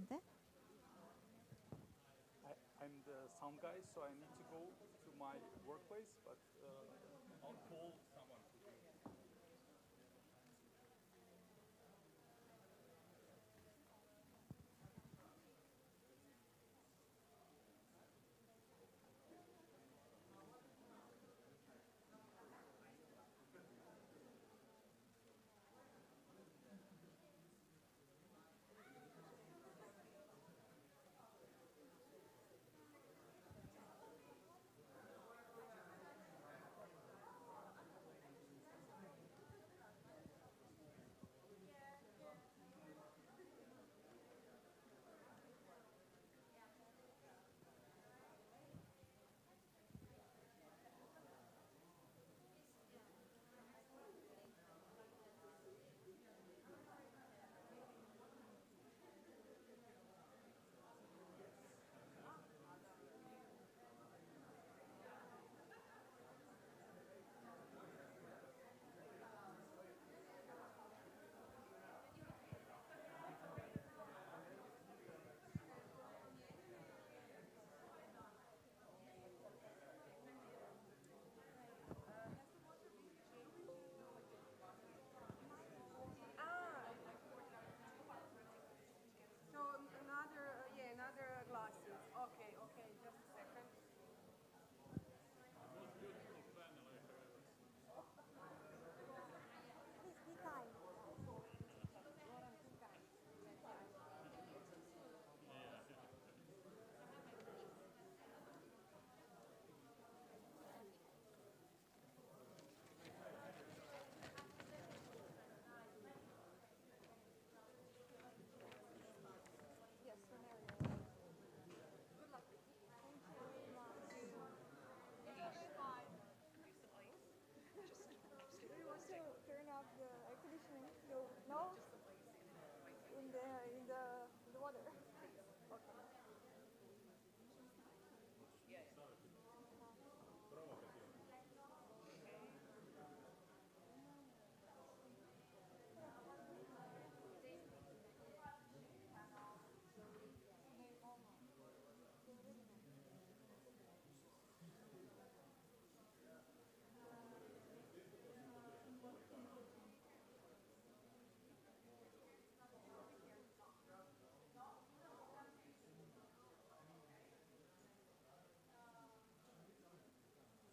Presente. I'm the sound guy, so I need to go to my workplace, but I'll call someone.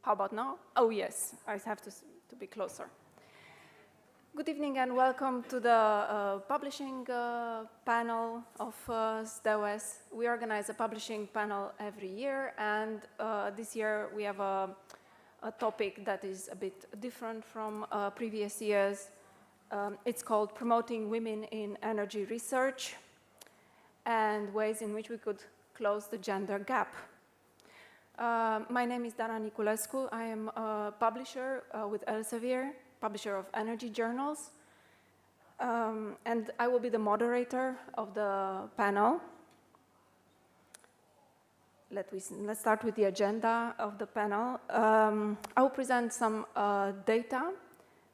How about now? Oh, yes, I have to be closer. Good evening and welcome to the publishing panel of SDEWES. We organize a publishing panel every year, and this year we have a topic that is a bit different from previous years. It's called Promoting Women in Energy Research and Ways in which we could close the gender gap. My name is Dana Niculescu. I am a publisher with Elsevier, publisher of energy journals. And I will be the moderator of the panel. Let's start with the agenda of the panel. I will present some data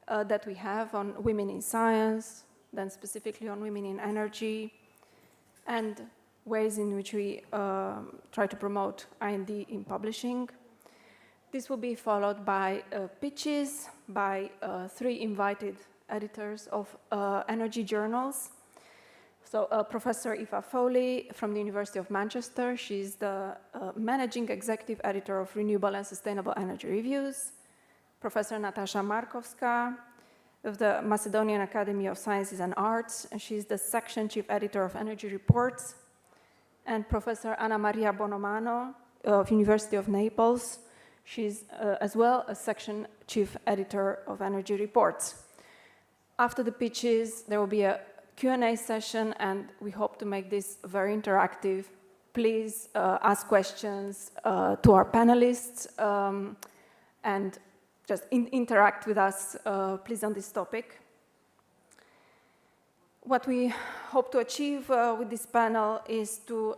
that we have on women in science, then specifically on women in energy, and ways in which we try to promote I&D in publishing. This will be followed by pitches by 3 invited editors of energy journals. So Professor Eva Foley from the University of Manchester. She's the managing executive editor of Renewable and Sustainable Energy Reviews. Professor Natasha Markowska of the Macedonian Academy of Sciences and Arts. And she's the section chief editor of Energy Reports. And Professor Anna Maria Bonomano of University of Naples. She's as well a section chief editor of Energy Reports. After the pitches, there will be a Q&A session, and we hope to make this very interactive. Please ask questions to our panelists and just interact with us, please, on this topic. What we hope to achieve with this panel is to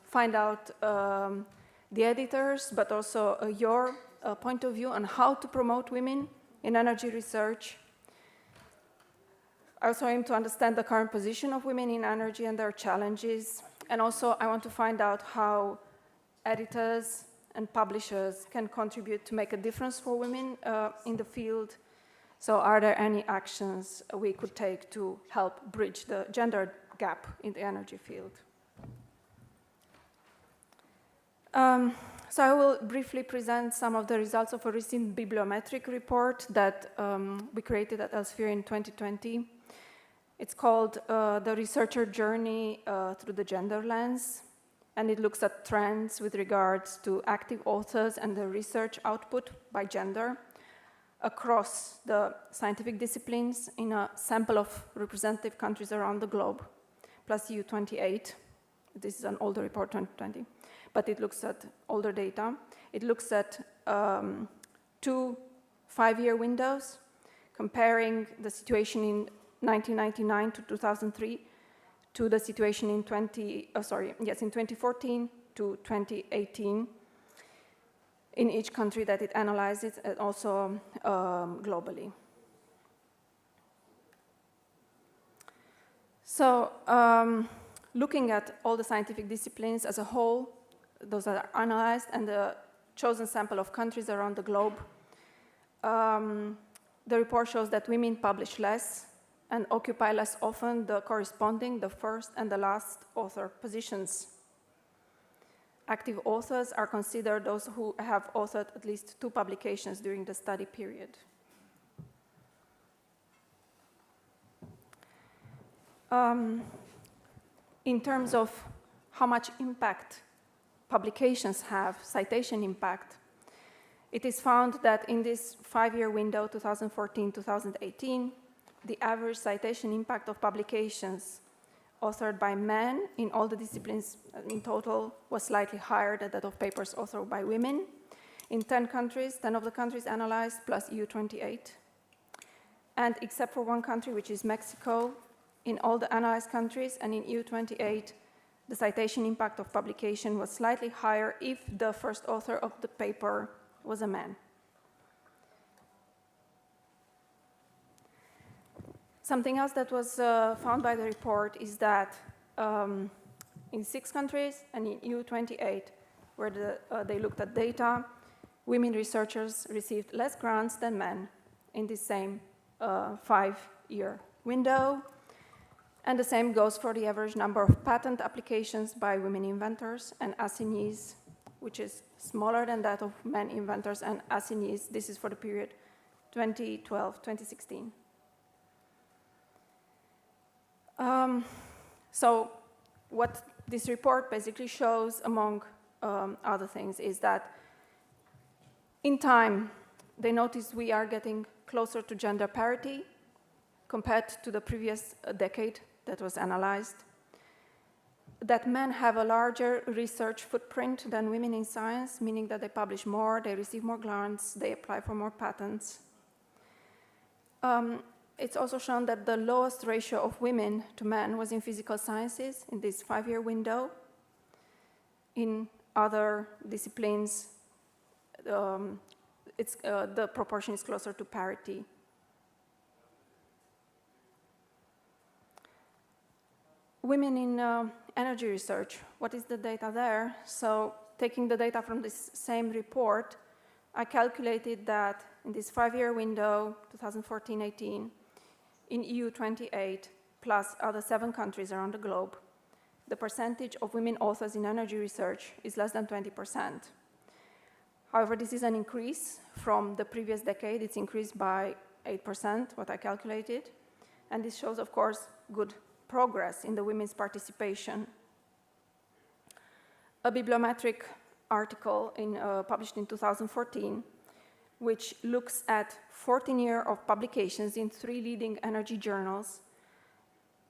find out the editors, but also your point of view on how to promote women in energy research. I also aim to understand the current position of women in energy and their challenges. And also I want to find out how editors and publishers can contribute to make a difference for women in the field. So are there any actions we could take to help bridge the gender gap in the energy field? So I will briefly present some of the results of a recent bibliometric report that we created at Elsevier in 2020. It's called The Researcher Journey Through the Gender Lens, and it looks at trends with regards to active authors and the research output by gender across the scientific disciplines in a sample of representative countries around the globe, plus EU 28. This is an older report, 2020, but it looks at older data. It looks at 2 5-year windows, comparing the situation in 1999 to 2003 to the situation in 2014 to 2018 in each country that it analyzes, and also globally. So looking at all the scientific disciplines as a whole, those that are analyzed, and the chosen sample of countries around the globe, the report shows that women publish less and occupy less often the corresponding, the first and the last author positions. Active authors are considered those who have authored at least 2 publications during the study period. In terms of how much impact publications have, citation impact, it is found that in this 5-year window, 2014-2018, the average citation impact of publications authored by men in all the disciplines in total was slightly higher than that of papers authored by women. In 10 countries, 10 of the countries analyzed, plus EU 28. And except for 1 country, which is Mexico, in all the analyzed countries and in EU 28, the citation impact of publication was slightly higher if the first author of the paper was a man. Something else that was found by the report is that in 6 countries and in EU 28, where they looked at data, women researchers received less grants than men in the same 5-year window. And the same goes for the average number of patent applications by women inventors and assignees, which is smaller than that of men inventors and assignees. This is for the period 2012-2016. So what this report basically shows, among other things, is that in time, they noticed we are getting closer to gender parity compared to the previous decade that was analyzed, that men have a larger research footprint than women in science, meaning that they publish more, they receive more grants, they apply for more patents. It's also shown that the lowest ratio of women to men was in physical sciences in this 5-year window. In other disciplines, the proportion is closer to parity. Women in energy research, what is the data there? So taking the data from this same report, I calculated that in this 5-year window, 2014-18, in EU 28, plus other 7 countries around the globe, the percentage of women authors in energy research is less than 20%. However, this is an increase from the previous decade. It's increased by 8%, what I calculated. And this shows, of course, good progress in the women's participation. A bibliometric article published in 2014, which looks at 14 years of publications in 3 leading energy journals,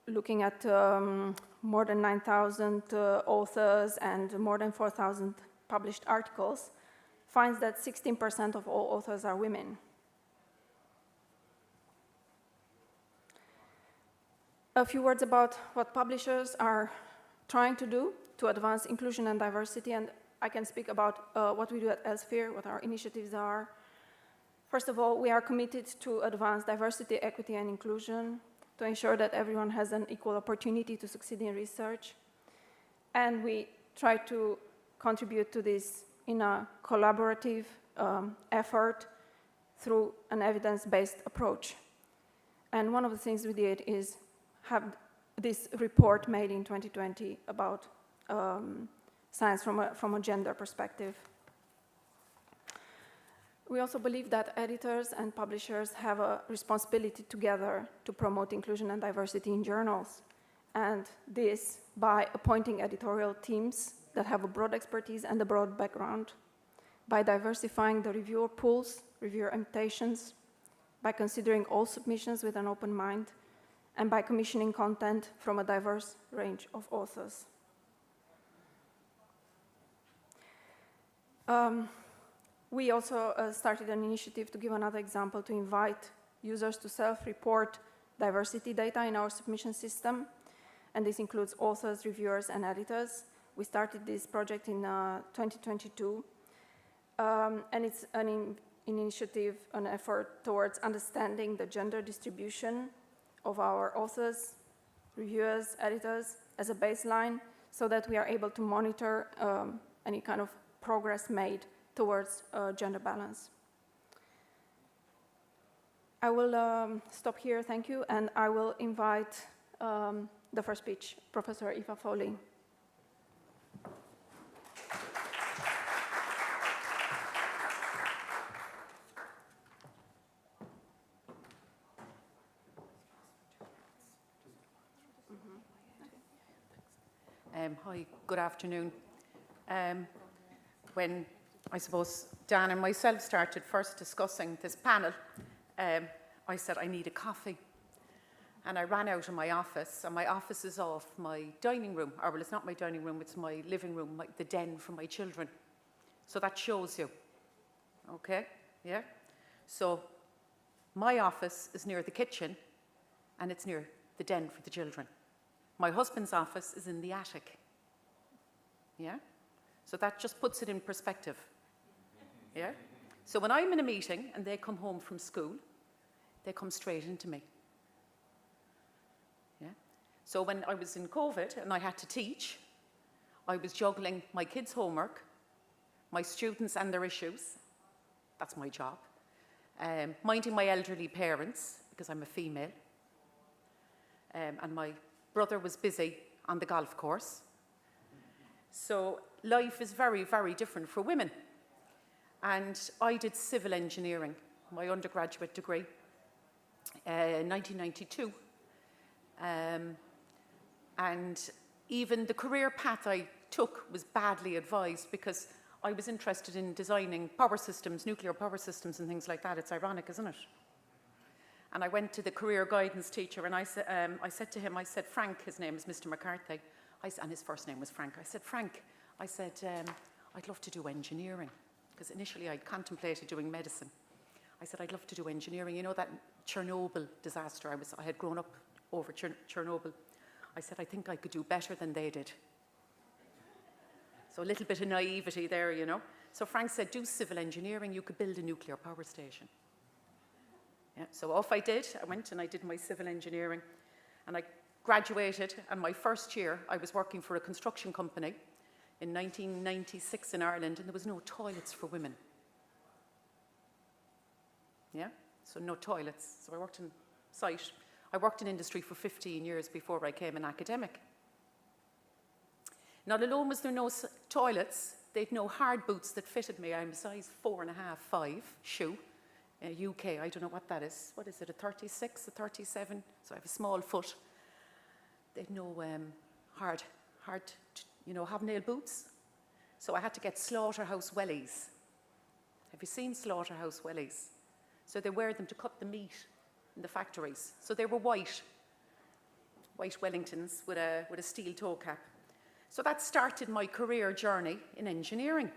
looking at more than 9,000 authors and more than 4,000 published articles, finds that 16% of all authors are women. A few words about what publishers are trying to do to advance inclusion and diversity, and I can speak about what we do at Elsevier, what our initiatives are. First of all, we are committed to advance diversity, equity, and inclusion. to ensure that everyone has an equal opportunity to succeed in research. And we try to contribute to this in a collaborative effort through an evidence-based approach. And one of the things we did is have this report made in 2020 about science from a gender perspective. We also believe that editors and publishers have a responsibility together to promote inclusion and diversity in journals, and this by appointing editorial teams that have a broad expertise and a broad background, by diversifying the reviewer pools, reviewer invitations, by considering all submissions with an open mind, and by commissioning content from a diverse range of authors. We also started an initiative to give another example to invite users to self-report diversity data in our submission system, and this includes authors, reviewers, and editors. We started this project in 2022, and it's an initiative, an effort towards understanding the gender distribution of our authors, reviewers, editors as a baseline, so that we are able to monitor any kind of progress made towards gender balance. I will stop here, thank you, and I will invite the first speech, Professor Eva Foley. Hi, good afternoon. When I suppose Dan and myself started first discussing this panel, I said I need a coffee. And I ran out of my office, and my office is off my dining room, or well, it's not my dining room, it's my living room, the den for my children. So that shows you, okay, yeah? So my office is near the kitchen, and it's near the den for the children. My husband's office is in the attic, yeah? So that just puts it in perspective, yeah? So when I'm in a meeting and they come home from school, they come straight into me. Yeah? So when I was in COVID and I had to teach, I was juggling my kids' homework, my students and their issues, that's my job, minding my elderly parents, because I'm a female, and my brother was busy on the golf course. So life is very, very different for women. And I did civil engineering, my undergraduate degree, in 1992. And even the career path I took was badly advised because I was interested in designing power systems, nuclear power systems and things like that. It's ironic, isn't it? And I went to the career guidance teacher and I said to him, I said, Frank, his name is Mr. McCarthy, and his first name was Frank. I said, Frank, I said, I'd love to do engineering, because initially I'd contemplated doing medicine. I said, I'd love to do engineering. You know that Chernobyl disaster, I had grown up over Chernobyl. I said, I think I could do better than they did. So a little bit of naivety there, you know. So Frank said, do civil engineering, you could build a nuclear power station. Yeah, so off I did. I went and I did my civil engineering, and I graduated, and my first year I was working for a construction company in 1996 in Ireland, and there was no toilets for women. Yeah, so no toilets. So I worked in site. I worked in industry for 15 years before I became an academic. Not alone was there no toilets, they'd no hard boots that fitted me. I'm a size 4.5, 5 shoe. UK, I don't know what that is. What is it, a 36, a 37? So I have a small foot. They'd no hard, hobnail boots. So I had to get slaughterhouse wellies. Have you seen slaughterhouse wellies? So they wear them to cut the meat in the factories. So they were white Wellingtons with a steel toe cap. So that started my career journey in engineering.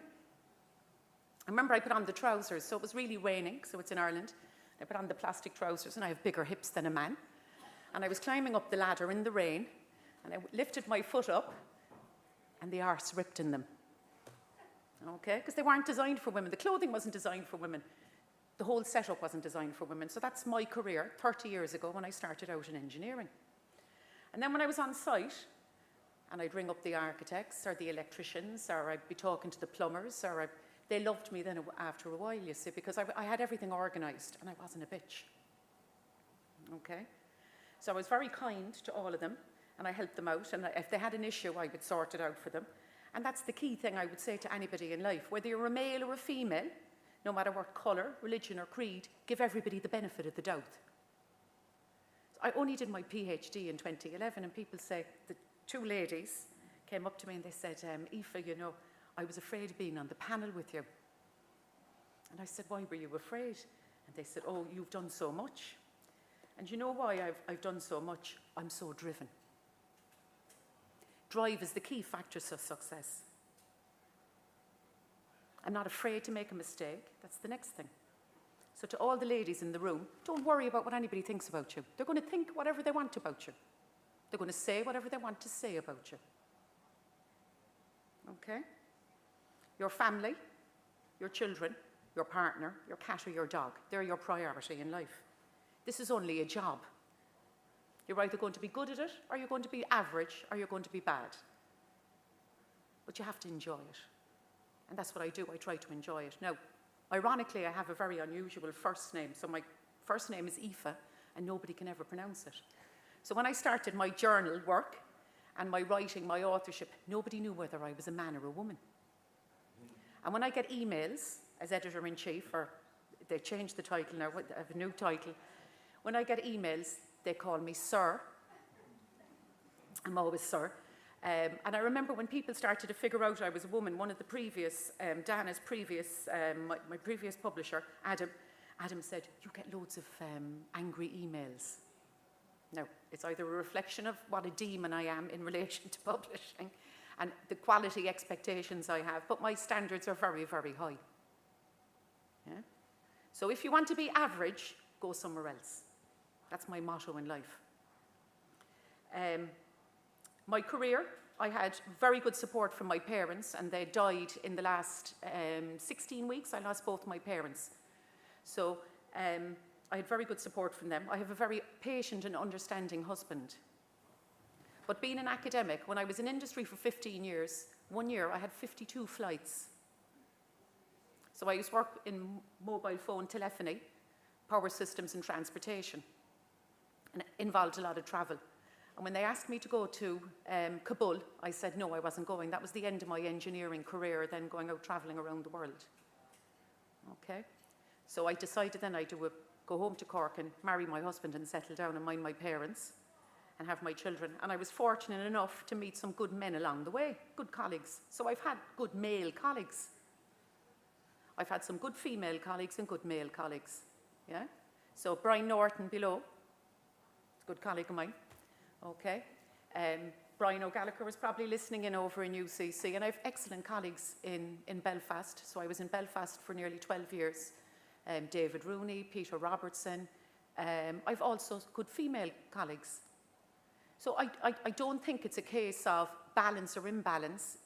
I remember I put on the trousers, so it was really raining, so it's in Ireland. I put on the plastic trousers, and I have bigger hips than a man. And I was climbing up the ladder in the rain, and I lifted my foot up, and the arse ripped in them. Okay, because they weren't designed for women. The clothing wasn't designed for women. the whole setup wasn't designed for women. So that's my career 30 years ago when I started out in engineering. And then when I was on site, and I'd ring up the architects or the electricians, or I'd be talking to the plumbers, or they loved me then after a while, you see, because I had everything organised and I wasn't a bitch. Okay? So I was very kind to all of them, and I helped them out, and if they had an issue, I would sort it out for them. And that's the key thing I would say to anybody in life. Whether you're a male or a female, no matter what colour, religion or creed, give everybody the benefit of the doubt. I only did my PhD in 2011, and people say, the two ladies came up to me and they said, Aoife, you know, I was afraid of being on the panel with you. And I said, why were you afraid? And they said, oh, you've done so much. And you know why I've done so much? I'm so driven. Drive is the key factor to success. I'm not afraid to make a mistake. That's the next thing. So to all the ladies in the room, don't worry about what anybody thinks about you. They're going to think whatever they want about you. They're going to say whatever they want to say about you. Okay? Your family, your children, your partner, your cat or your dog, they're your priority in life. This is only a job. You're either going to be good at it, or you're going to be average, or you're going to be bad. But you have to enjoy it. And that's what I do. I try to enjoy it. Now, ironically, I have a very unusual first name. So my first name is Aoife, and nobody can ever pronounce it. So when I started my journal work and my writing, my authorship, nobody knew whether I was a man or a woman. And when I get emails as editor-in-chief, or they changed the title now, I have a new title. When I get emails, they call me Sir. I'm always Sir. And I remember when people started to figure out I was a woman, one of the previous, Dana's previous, my previous publisher, Adam said, you get loads of angry emails. Now, it's either a reflection of what a demon I am in relation to publishing and the quality expectations I have, but my standards are very, very high. Yeah? So if you want to be average, go somewhere else. That's my motto in life. My career, I had very good support from my parents, and they died in the last 16 weeks. I lost both my parents. So I had very good support from them. I have a very patient and understanding husband. But being an academic, when I was in industry for 15 years, one year I had 52 flights. So I used to work in mobile phone telephony, power systems and transportation, and it involved a lot of travel. And when they asked me to go to Kabul, I said no, I wasn't going. That was the end of my engineering career, then going out traveling around the world. Okay? So I decided then I'd go home to Cork and marry my husband and settle down and mind my parents and have my children. And I was fortunate enough to meet some good men along the way, good colleagues. So I've had good male colleagues. I've had some good female colleagues and good male colleagues. Yeah? So Brian Norton below, a good colleague of mine. Okay. Brian O'Gallagher was probably listening in over in UCC, and I have excellent colleagues in Belfast. So I was in Belfast for nearly 12 years. David Rooney, Peter Robertson. I've also good female colleagues. So I don't think it's a case of balance or imbalance.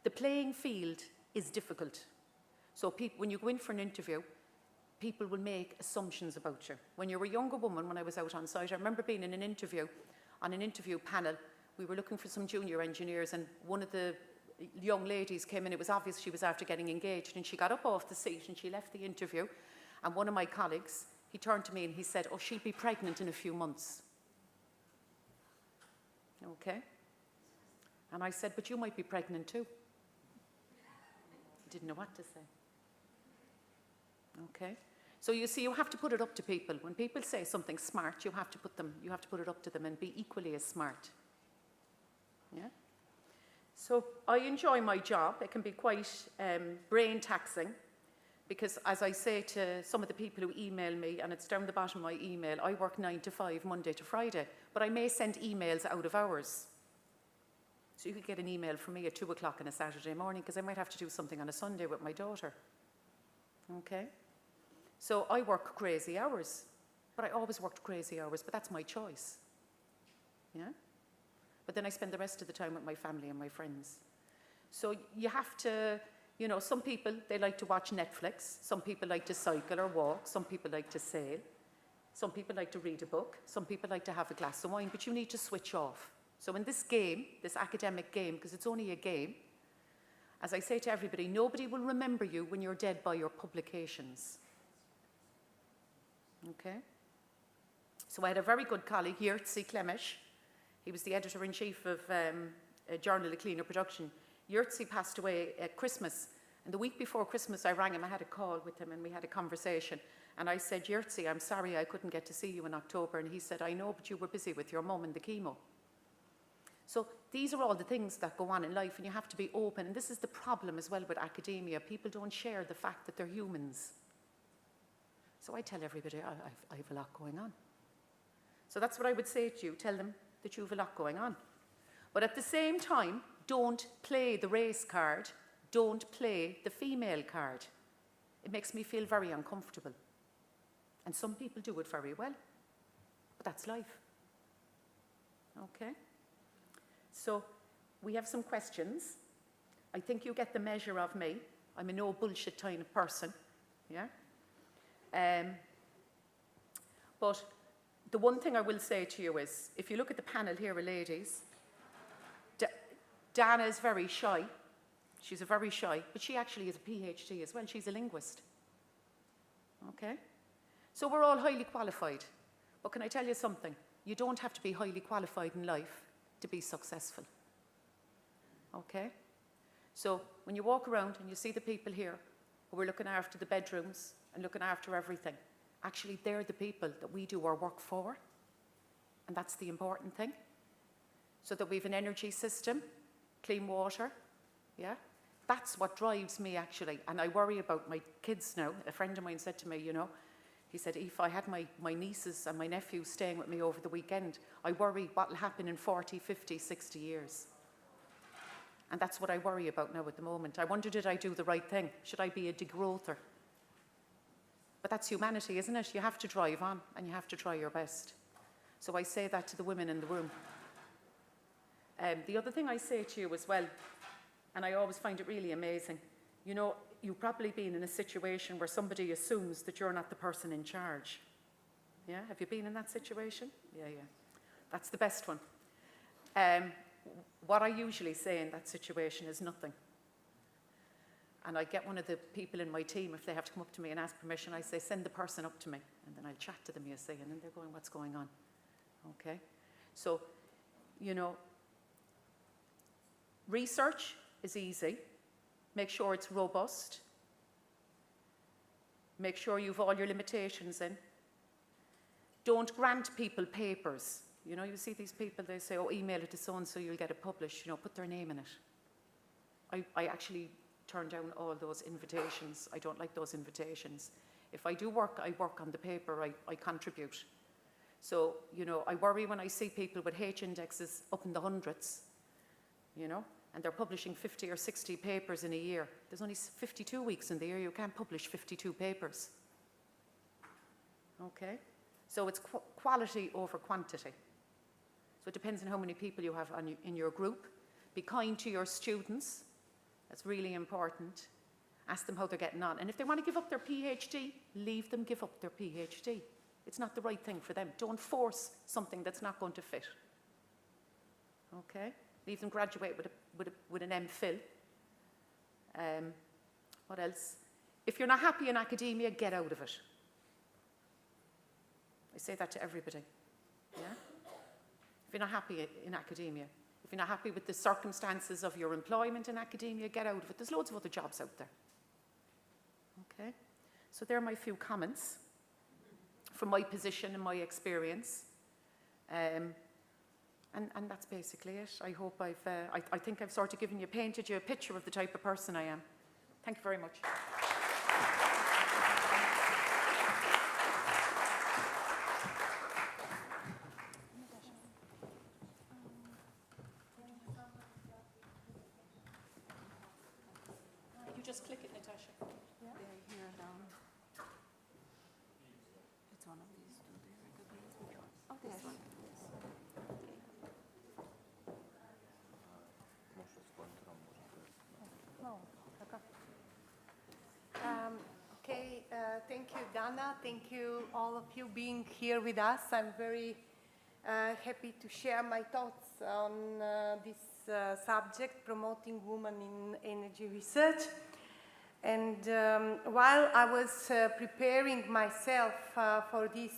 The playing field is difficult. So when you go in for an interview, people will make assumptions about you. When you're a younger woman, when I was out on site, I remember being in an interview, on an interview panel. We were looking for some junior engineers, and one of the young ladies came in. It was obvious she was after getting engaged, and she got up off the seat and she left the interview. And one of my colleagues, he turned to me and he said, oh, she'll be pregnant in a few months. Okay. And I said, but you might be pregnant too. Didn't know what to say. Okay. So you see, you have to put it up to people. When people say something smart, you have to put it up to them and be equally as smart. Yeah. So I enjoy my job. It can be quite brain taxing, because as I say to some of the people who email me, and it's down the bottom of my email, I work 9 to 5, Monday to Friday, but I may send emails out of hours. So you could get an email from me at 2 o'clock on a Saturday morning, because I might have to do something on a Sunday with my daughter. Okay? So I work crazy hours, but I always worked crazy hours, but that's my choice. Yeah? But then I spend the rest of the time with my family and my friends. So you have to You know, some people, they like to watch Netflix. Some people like to cycle or walk. Some people like to sail. Some people like to read a book. Some people like to have a glass of wine, but you need to switch off. So in this game, this academic game, because it's only a game, as I say to everybody, nobody will remember you when you're dead by your publications. Okay? So I had a very good colleague, Jerzy Klemisch. He was the editor-in-chief of a journal of cleaner production. Jerzy passed away at Christmas. And the week before Christmas, I rang him. I had a call with him, and we had a conversation. And I said, Jerzy, I'm sorry I couldn't get to see you in October. And he said, I know, but you were busy with your mum and the chemo. So these are all the things that go on in life, and you have to be open. And this is the problem as well with academia. People don't share the fact that they're humans. So I tell everybody, I have a lot going on. So that's what I would say to you. Tell them that you have a lot going on. But at the same time, don't play the race card. Don't play the female card. It makes me feel very uncomfortable. And some people do it very well. But that's life. Okay? So we have some questions. I think you get the measure of me. I'm a no bullshit kind of person. Yeah? But the one thing I will say to you is, if you look at the panel here of ladies, Dana is very shy. She's a very shy, but she actually is a PhD as well. She's a linguist. Okay? So we're all highly qualified. But can I tell you something? You don't have to be highly qualified in life to be successful. Okay? So when you walk around and you see the people here who are looking after the bedrooms and looking after everything, actually they're the people that we do our work for. And that's the important thing. So that we have an energy system, clean water, yeah? That's what drives me, actually. And I worry about my kids now. A friend of mine said to me, you know, he said, if I had my nieces and my nephews staying with me over the weekend, I worry what will happen in 40, 50, 60 years. And that's what I worry about now at the moment. I wonder, did I do the right thing? Should I be a degrowther? But that's humanity, isn't it? You have to drive on, and you have to try your best. So I say that to the women in the room. The other thing I say to you as well, and I always find it really amazing, you know, you've probably been in a situation where somebody assumes that you're not the person in charge. Yeah? Have you been in that situation? Yeah. That's the best one. What I usually say in that situation is nothing. And I get one of the people in my team, if they have to come up to me and ask permission, I say, send the person up to me. And then I'll chat to them, you see, and then they're going, what's going on? Okay? So, you know, research is easy. Make sure it's robust. Make sure you've all your limitations in. Don't grant people papers. You know, you see these people, they say, oh, email it to so-and-so, you'll get it published. You know, put their name in it. I actually turn down all those invitations. I don't like those invitations. If I do work, I work on the paper, I contribute. So, you know, I worry when I see people with H indexes up in the hundreds, you know, and they're publishing 50 or 60 papers in a year. There's only 52 weeks in the year. You can't publish 52 papers. Okay? So it's quality over quantity. So it depends on how many people you have in your group. Be kind to your students. That's really important. Ask them how they're getting on. And if they want to give up their PhD, leave them give up their PhD. It's not the right thing for them. Don't force something that's not going to fit. Okay? Leave them graduate with an MPhil. What else? If you're not happy in academia, get out of it. I say that to everybody. Yeah? If you're not happy in academia, if you're not happy with the circumstances of your employment in academia, get out of it. There's loads of other jobs out there. Okay? So there are my few comments from my position and my experience. And that's basically it. I hope I think I've sort of painted you a picture of the type of person I am. Thank you very much. You just click it, Natasha. Yeah. They're here down. It's one of these. Do they recognize which one? Oh, this one. No, taka. Anna. Thank you, all of you, being here with us. I'm very happy to share my thoughts on this subject, promoting women in energy research. And while I was preparing myself for this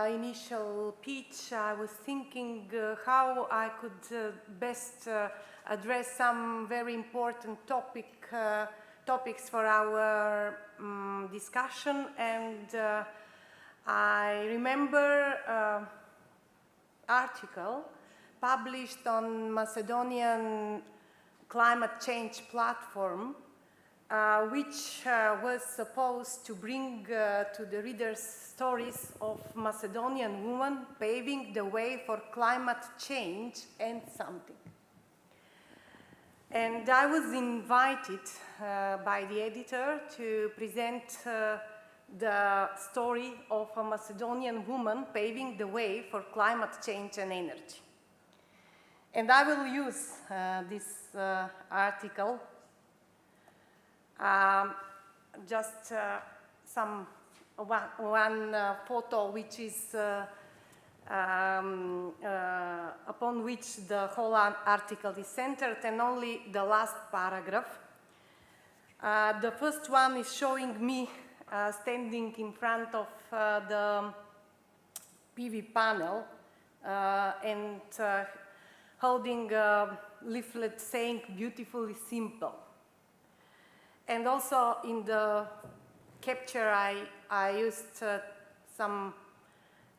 initial pitch, I was thinking how I could best address some very important topics for our discussion. And I remember an article published on Macedonian climate change platform, which was supposed to bring to the readers stories of Macedonian women paving the way for climate change and something. And I was invited by the editor to present the story of a Macedonian woman paving the way for climate change and energy. And I will use this article, just one photo which is upon which the whole article is centered, and only the last paragraph. The first one is showing me standing in front of the PV panel and holding a leaflet saying "beautifully simple." And also in the capture I used some,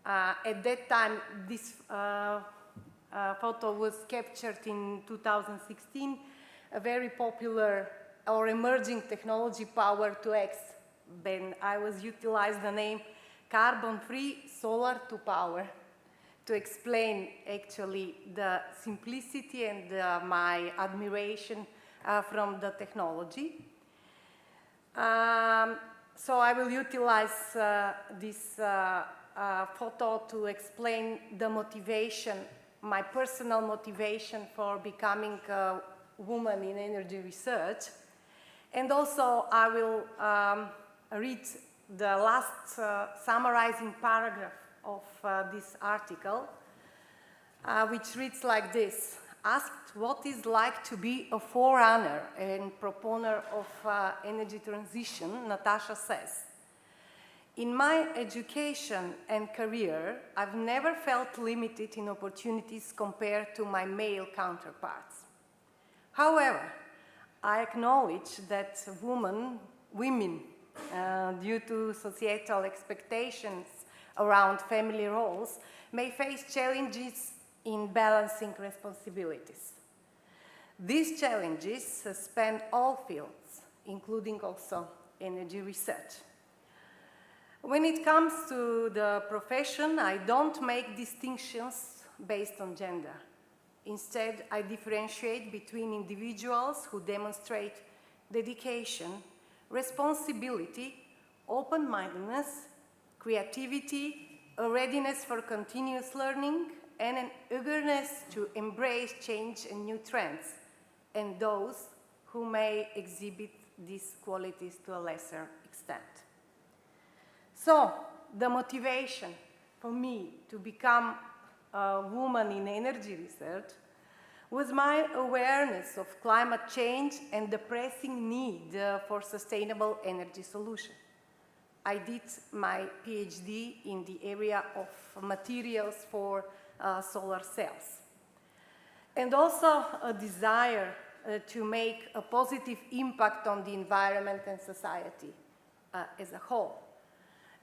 at that time this photo was captured in 2016, a very popular or emerging technology, power to X. Then I was utilized the name carbon-free solar to power to explain actually the simplicity and my admiration from the technology. So I will utilize this photo to explain the motivation, my personal motivation for becoming a woman in energy research. And also I will read the last summarizing paragraph of this article, which reads like this. Asked what it's like to be a forerunner and proponer of energy transition, Natasha says, "In my education and career, I've never felt limited in opportunities compared to my male counterparts. However, I acknowledge that women, due to societal expectations around family roles, may face challenges in balancing responsibilities. These challenges span all fields, including also energy research. When it comes to the profession, I don't make distinctions based on gender. Instead, I differentiate between individuals who demonstrate dedication, responsibility, open-mindedness, creativity, a readiness for continuous learning, and an eagerness to embrace change and new trends, and those who may exhibit these qualities to a lesser extent." So, the motivation for me to become a woman in energy research was my awareness of climate change and the pressing need for sustainable energy solutions. I did my PhD in the area of materials for solar cells. And also a desire to make a positive impact on the environment and society as a whole.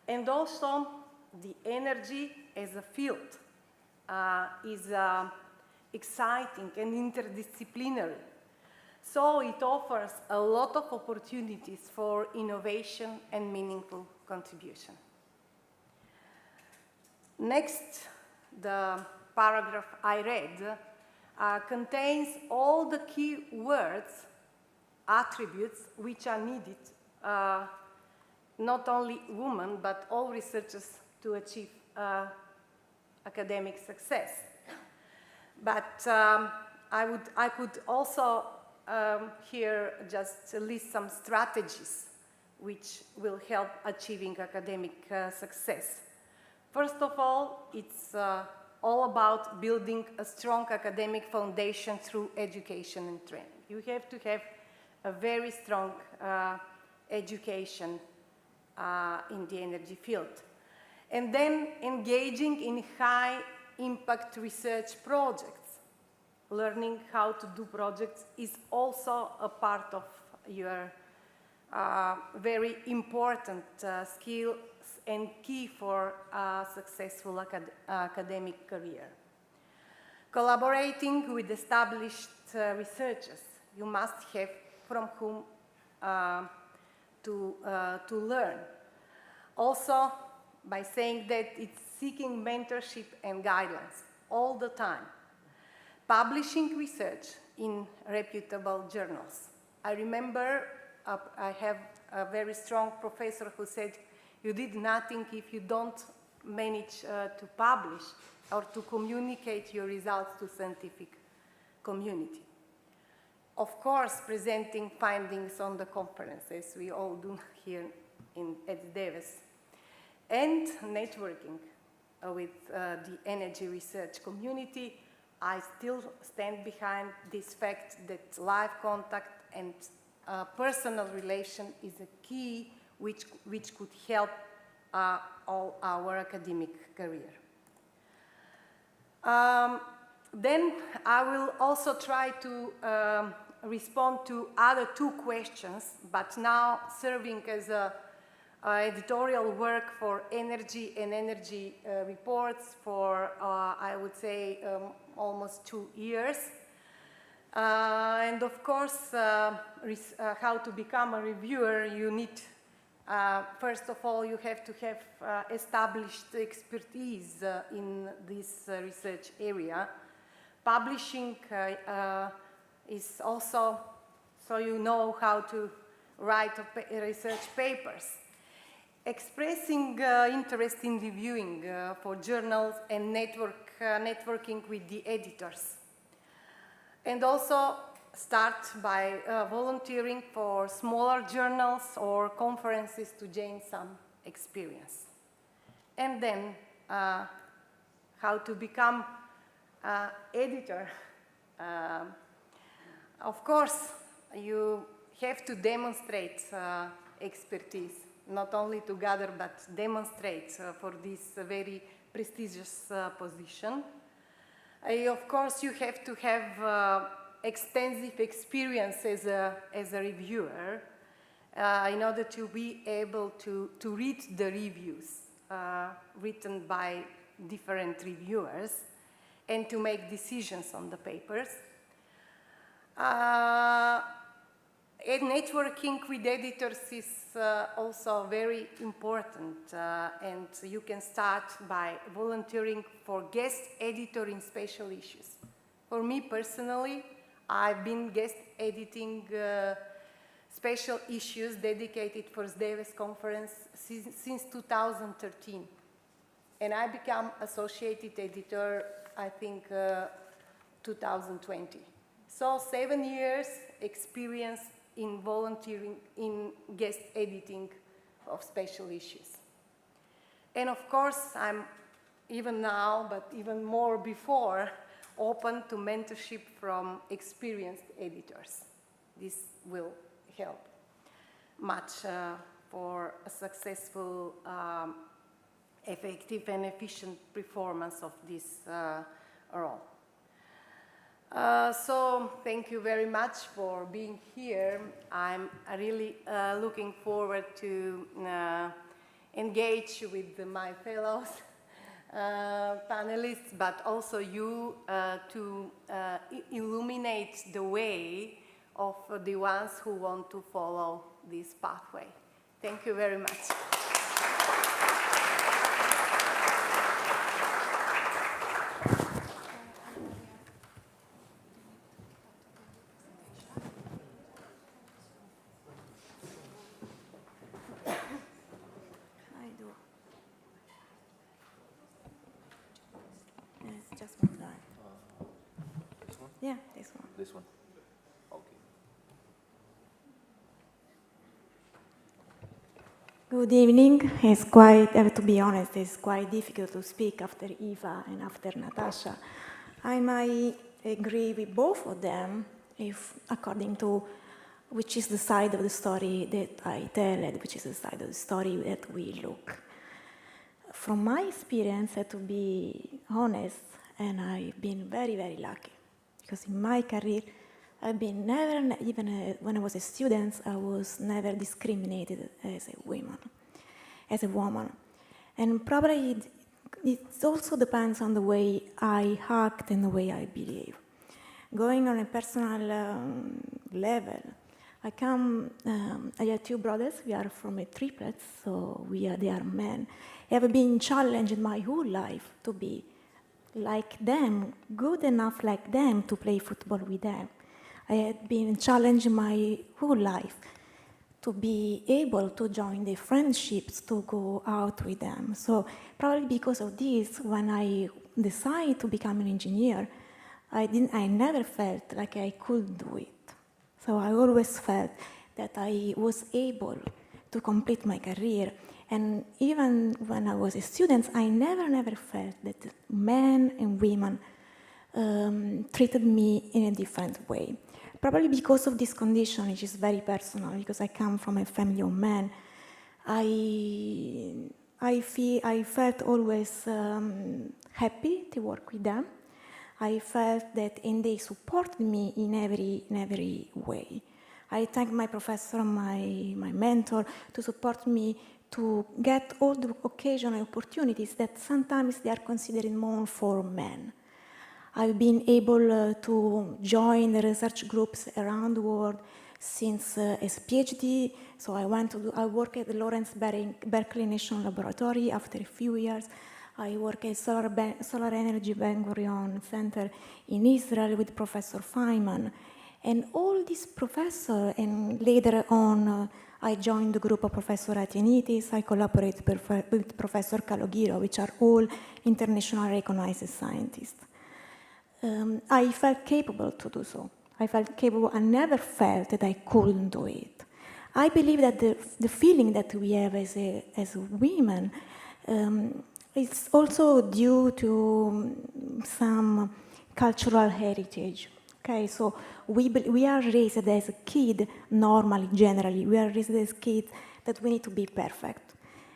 And also the energy as a field is exciting and interdisciplinary. So it offers a lot of opportunities for innovation and meaningful contribution. Next, the paragraph I read contains all the key words, attributes which are needed, not only women, but all researchers to achieve academic success. But I could also here just list some strategies which will help achieving academic success. First of all, it's all about building a strong academic foundation through education and training. You have to have a very strong education in the energy field. And then engaging in high impact research projects. Learning how to do projects is also a part of your very important skills and key for a successful academic career. Collaborating with established researchers. You must have from whom to learn. Also, by saying that it's seeking mentorship and guidance all the time. Publishing research in reputable journals. I remember I have a very strong professor who said, you did nothing if you don't manage to publish or to communicate your results to scientific community. Of course, presenting findings on the conferences, we all do here at SDEWES. And networking with the energy research community. I still stand behind this fact that live contact and personal relation is a key which could help all our academic career. Then I will also try to respond to other two questions, but now serving as a editorial work for energy and energy reports for, I would say, almost 2 years. And of course, how to become a reviewer, you need, first of all, you have to have established expertise in this research area. Publishing is also, so you know how to write research papers. Expressing interest in reviewing for journals and networking with the editors. And also start by volunteering for smaller journals or conferences to gain some experience. And then how to become editor. Of course, you have to demonstrate expertise. Not only to gather, but demonstrate for this very prestigious position. Of course, you have to have extensive experience as a reviewer in order to be able to read the reviews written by different reviewers and to make decisions on the papers. And networking with editors is also very important, and you can start by volunteering for guest editor in special issues. For me personally, I've been guest editing special issues dedicated for SDEWES conference since 2013. And I became associated editor, I think, 2020. So 7 years experience in volunteering, in guest editing of special issues. And of course, I'm even now, but even more before, open to mentorship from experienced editors. This will help much for a successful, effective and efficient performance of this role. So thank you very much for being here. I'm really looking forward to engage with my fellows panelists, but also you to illuminate the way of the ones who want to follow this pathway. Thank you very much. Just one line. This one? Yeah, this one. This one. Okay. Good evening. It's quite, I have to be honest, it's quite difficult to speak after Eva and after Natasha. I might agree with both of them, if according to which is the side of the story that I tell and which is the side of the story that we look. From my experience, I have to be honest, and I've been very, very lucky. Because in my career, I've been never, even when I was a student, I was never discriminated as a woman. And probably it also depends on the way I act and the way I behave. Going on a personal level, I have two brothers, we are from a triplet, so they are men. I have been challenged my whole life to be like them, good enough like them to play football with them. I had been challenged my whole life to be able to join the friendships, to go out with them. So probably because of this, when I decided to become an engineer, I never felt like I could do it. So I always felt that I was able to complete my career. And even when I was a student, I never felt that men and women treated me in a different way. Probably because of this condition, which is very personal, because I come from a family of men, I felt always happy to work with them. I felt that, and they supported me in every way. I thank my professor, my mentor, to support me to get all the occasional opportunities that sometimes they are considered more for men. I've been able to join the research groups around the world since as PhD. So I work at the Lawrence Berkeley National Laboratory. After a few years, I work at Solar Energy Ben-Gurion Center in Israel with Professor Feynman. And all these professors, and later on, I joined the group of Professor Atienitis. I collaborate with Professor Kalogiro, which are all internationally recognized scientists. I felt capable to do so. I felt capable. I never felt that I couldn't do it. I believe that the feeling that we have as women is also due to some cultural heritage. Okay, so we are raised as a kid, normally, generally, we are raised as kids that we need to be perfect.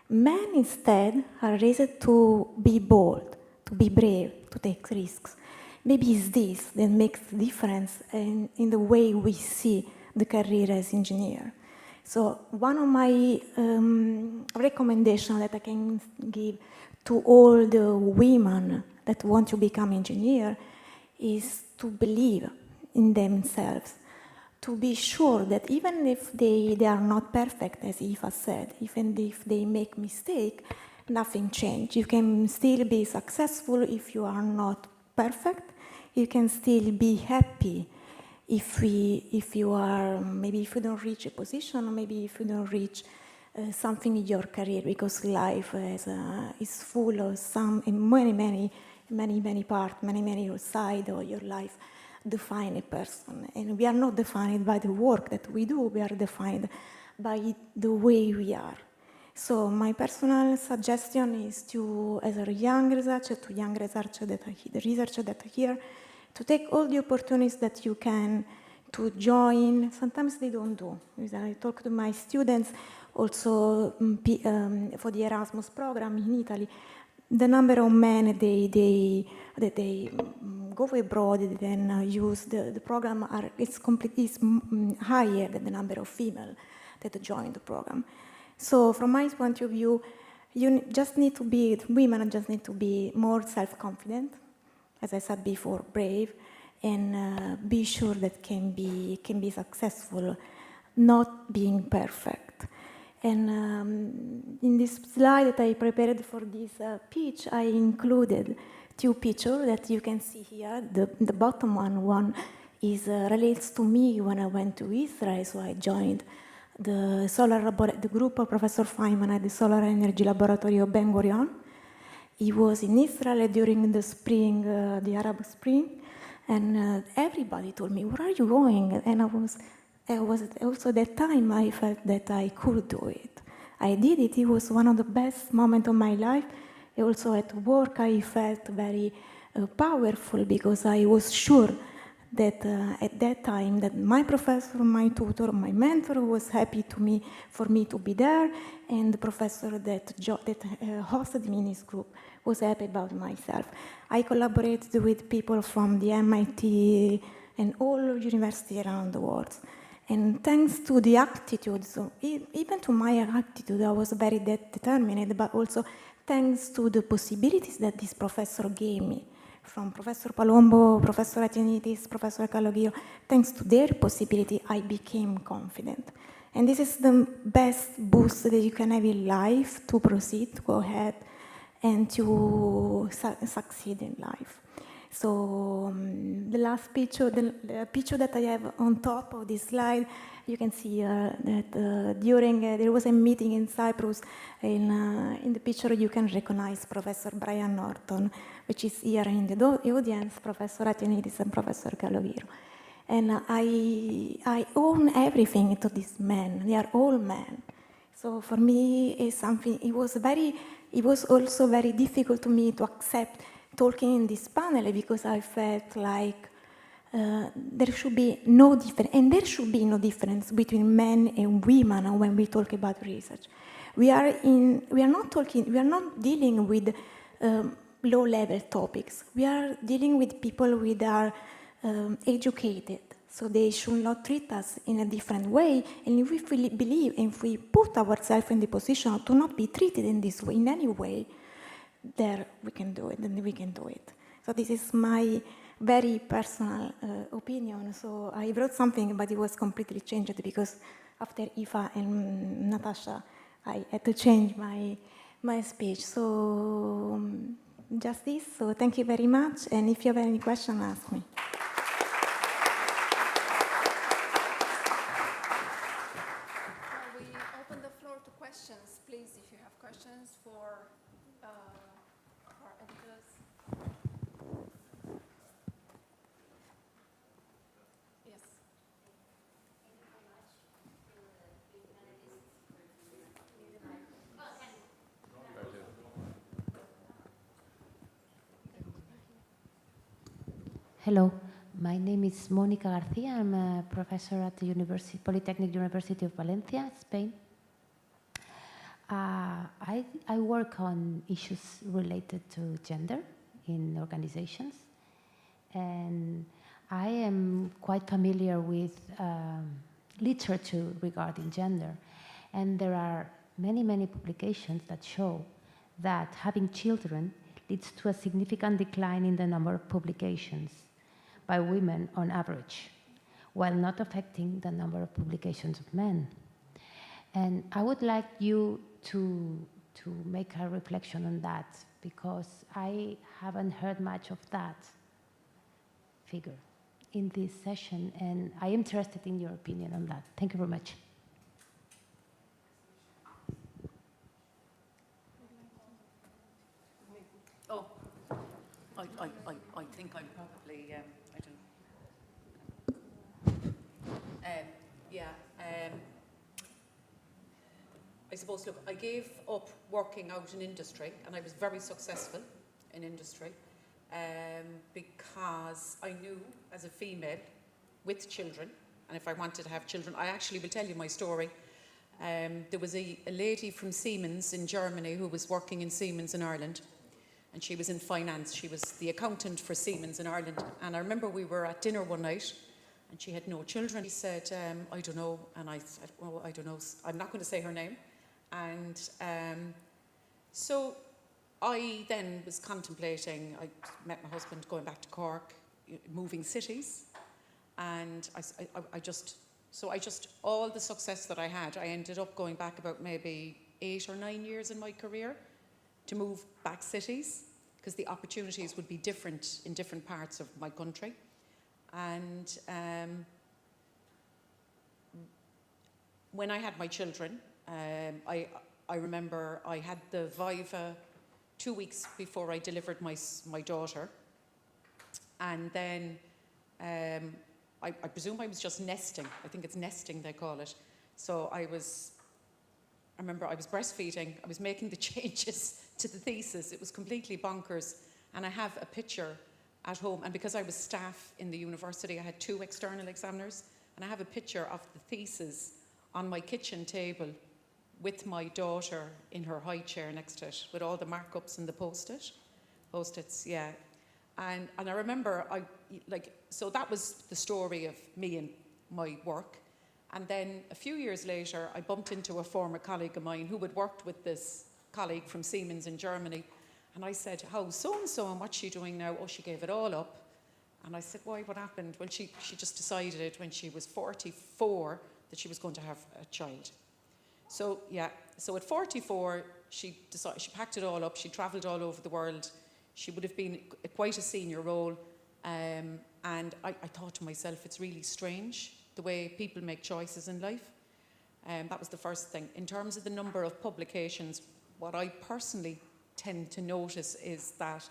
Men instead are raised to be bold, to be brave, to take risks. Maybe it's this that makes the difference in the way we see the career as engineer. So one of my recommendations that I can give to all the women that want to become engineer is to believe in themselves, to be sure that even if they are not perfect, as Eva said, even if they make mistake, nothing changes. You can still be successful if you are not perfect. You can still be happy if you don't reach a position, or maybe if you don't reach something in your career, because life is full of many parts, many sides of your life define a person. And we are not defined by the work that we do, we are defined by the way we are. So my personal suggestion is to, as a young researcher, the researcher that are here, to take all the opportunities that you can to join. Sometimes they don't do. I talk to my students also for the Erasmus program in Italy. The number of men that they go abroad and use the program is higher than the number of females that join the program. So from my point of view, women just need to be more self-confident, as I said before, brave, and be sure that can be successful, not being perfect. And in this slide that I prepared for this pitch, I included two pictures that you can see here. The bottom one is relates to me when I went to Israel, so I joined the group of Professor Feynman at the Solar Energy Laboratory of Ben-Gurion. He was in Israel during the spring, the Arab Spring, and everybody told me, "Where are you going?" And I was also at that time, I felt that I could do it. I did it. It was one of the best moments of my life. Also at work, I felt very powerful because I was sure that at that time that my professor, my tutor, my mentor was happy for me to be there, and the professor that hosted me in his group was happy about myself. I collaborated with people from the MIT and all universities around the world. And thanks to the attitude, so even to my attitude, I was very determined, but also thanks to the possibilities that this professor gave me, from Professor Palombo, Professor Atienidis, Professor Calogero, thanks to their possibility, I became confident. And this is the best boost that you can have in life to proceed, to go ahead, and to succeed in life. So the last picture, the picture that I have on top of this slide, you can see that during, there was a meeting in Cyprus. In the picture you can recognize Professor Brian Norton, which is here in the audience, Professor Atienidis and Professor Calogero. And I own everything to these men. They are all men. So for me, it's something, it was also very difficult to me to accept talking in this panel because I felt like there should be no difference, and there should be no difference between men and women when we talk about research. We are not dealing with low-level topics. We are dealing with people who are educated, so they should not treat us in a different way. And if we believe, and if we put ourselves in the position to not be treated in this way, in any way, there we can do it, and we can do it. So this is my very personal opinion. So I wrote something, but it was completely changed because after Eva and Natasha, I had to change my speech. So just this. So thank you very much. And if you have any question, ask me. We open the floor to questions, please, if you have questions for our editors. Yes. Hello, my name is Mónica García. I'm a professor at the Polytechnic University of Valencia, Spain. I work on issues related to gender in organizations, and I am quite familiar with literature regarding gender, and there are many publications that show that having children leads to a significant decline in the number of publications by women on average, while not affecting the number of publications of men. And I would like you to make a reflection on that, because I haven't heard much of that figure in this session, and I am interested in your opinion on that. Thank you very much. Oh, I think I'm probably, I suppose, look, I gave up working out in industry, and I was very successful in industry because I knew as a female with children, and if I wanted to have children, I actually will tell you my story. There was a lady from Siemens in Germany who was working in Siemens in Ireland, and she was in finance. She was the accountant for Siemens in Ireland. And I remember we were at dinner one night, and she had no children. She said, I don't know. And I said, oh, I don't know. I'm not going to say her name. And so I then was contemplating, I met my husband going back to Cork, moving cities. And I just, all the success that I had, I ended up going back about maybe 8 or 9 years in my career to move back cities, because the opportunities would be different in different parts of my country. And when I had my children, I remember I had the Viva 2 weeks before I delivered my daughter. And then I presume I was just nesting. I think it's nesting they call it. So I was remember I was breastfeeding, I was making the changes to the thesis. It was completely bonkers. And I have a picture at home. And because I was staff in the university, I had 2 external examiners. And I have a picture of the thesis on my kitchen table with my daughter in her high chair next to it, with all the markups and the post-its, yeah. And I remember, so that was the story of me and my work. And then a few years later, I bumped into a former colleague of mine who had worked with this colleague from Siemens in Germany. And I said, how's so-and-so, and what's she doing now? Oh, she gave it all up. And I said, why, what happened? Well, she just decided when she was 44 that she was going to have a child. So, yeah, so at 44, she packed it all up. She travelled all over the world. She would have been quite a senior role. And I thought to myself, it's really strange the way people make choices in life. That was the first thing. In terms of the number of publications, what I personally tend to notice is that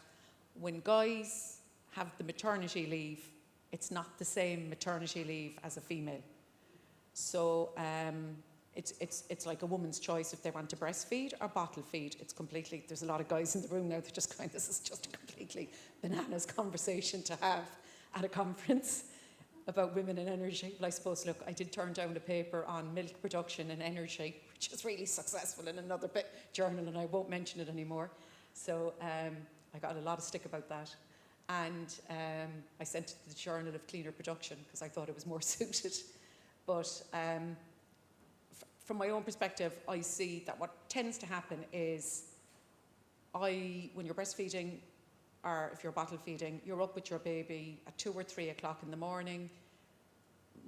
when guys have the maternity leave, it's not the same maternity leave as a female. So it's like a woman's choice if they want to breastfeed or bottle feed. It's completely, there's a lot of guys in the room now that are just going, this is just a completely bananas conversation to have at a conference about women and energy. But I suppose, look, I did turn down a paper on milk production and energy, which is really successful in another journal, and I won't mention it anymore. So I got a lot of stick about that. And I sent it to the Journal of Cleaner Production because I thought it was more suited. But from my own perspective, I see that what tends to happen is when you're breastfeeding, or if you're bottle feeding, you're up with your baby at 2 or 3 o'clock in the morning.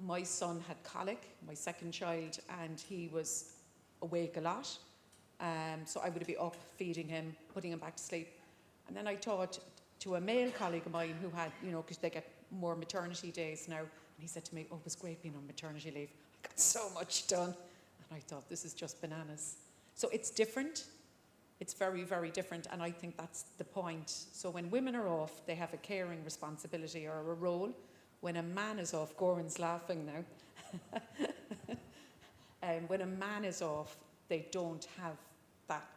My son had colic, my second child, and he was awake a lot. So I would be up feeding him, putting him back to sleep. And then I thought to a male colleague of mine who had, because they get more maternity days now, and he said to me, oh, it was great being on maternity leave. I got so much done. And I thought, this is just bananas. So it's different. It's very, very different, and I think that's the point. So when women are off, they have a caring responsibility or a role. When a man is off, Goran's laughing now. When a man is off, they don't have that.